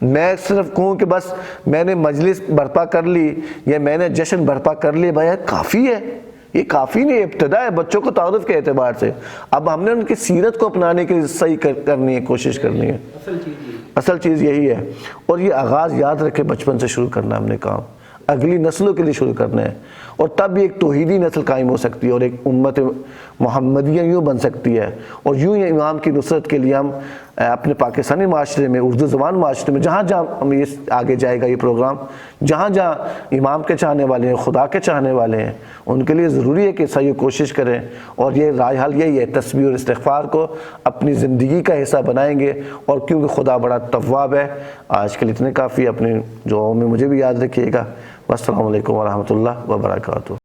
میں صرف کہوں کہ بس میں نے مجلس برپا کر لی یا میں نے جشن برپا کر لی، بھائی کافی ہے، یہ کافی نہیں، ابتدا ہے بچوں کو تعارف کے اعتبار سے۔ اب ہم نے ان کی سیرت کو اپنانے کے لیے صحیح کرنی ہے، کوشش کرنی ہے۔ اصل چیز یہ اصل چیز یہی ہے، اور یہ آغاز یاد رکھے بچپن سے شروع کرنا ہم نے کام، اگلی نسلوں کے لیے شروع کرنا ہے، اور تب بھی ایک توحیدی نسل قائم ہو سکتی ہے اور ایک امت محمدیہ یوں بن سکتی ہے، اور یوں ہی امام کی نصرت کے لیے ہم اپنے پاکستانی معاشرے میں، اردو زبان معاشرے میں، جہاں جہاں ہم یہ آگے جائے گا یہ پروگرام، جہاں جہاں امام کے چاہنے والے ہیں، خدا کے چاہنے والے ہیں، ان کے لیے ضروری ہے کہ صحیح کوشش کریں، اور یہ رائے حل یہی ہے، تسبیح اور استغفار کو اپنی زندگی کا حصہ بنائیں گے، اور کیونکہ خدا بڑا تواب ہے۔ آج کے لیے اتنے کافی، اپنی دعاؤں میں مجھے بھی یاد رکھیے گا۔ والسلام علیکم ورحمۃ اللہ وبرکاتہ۔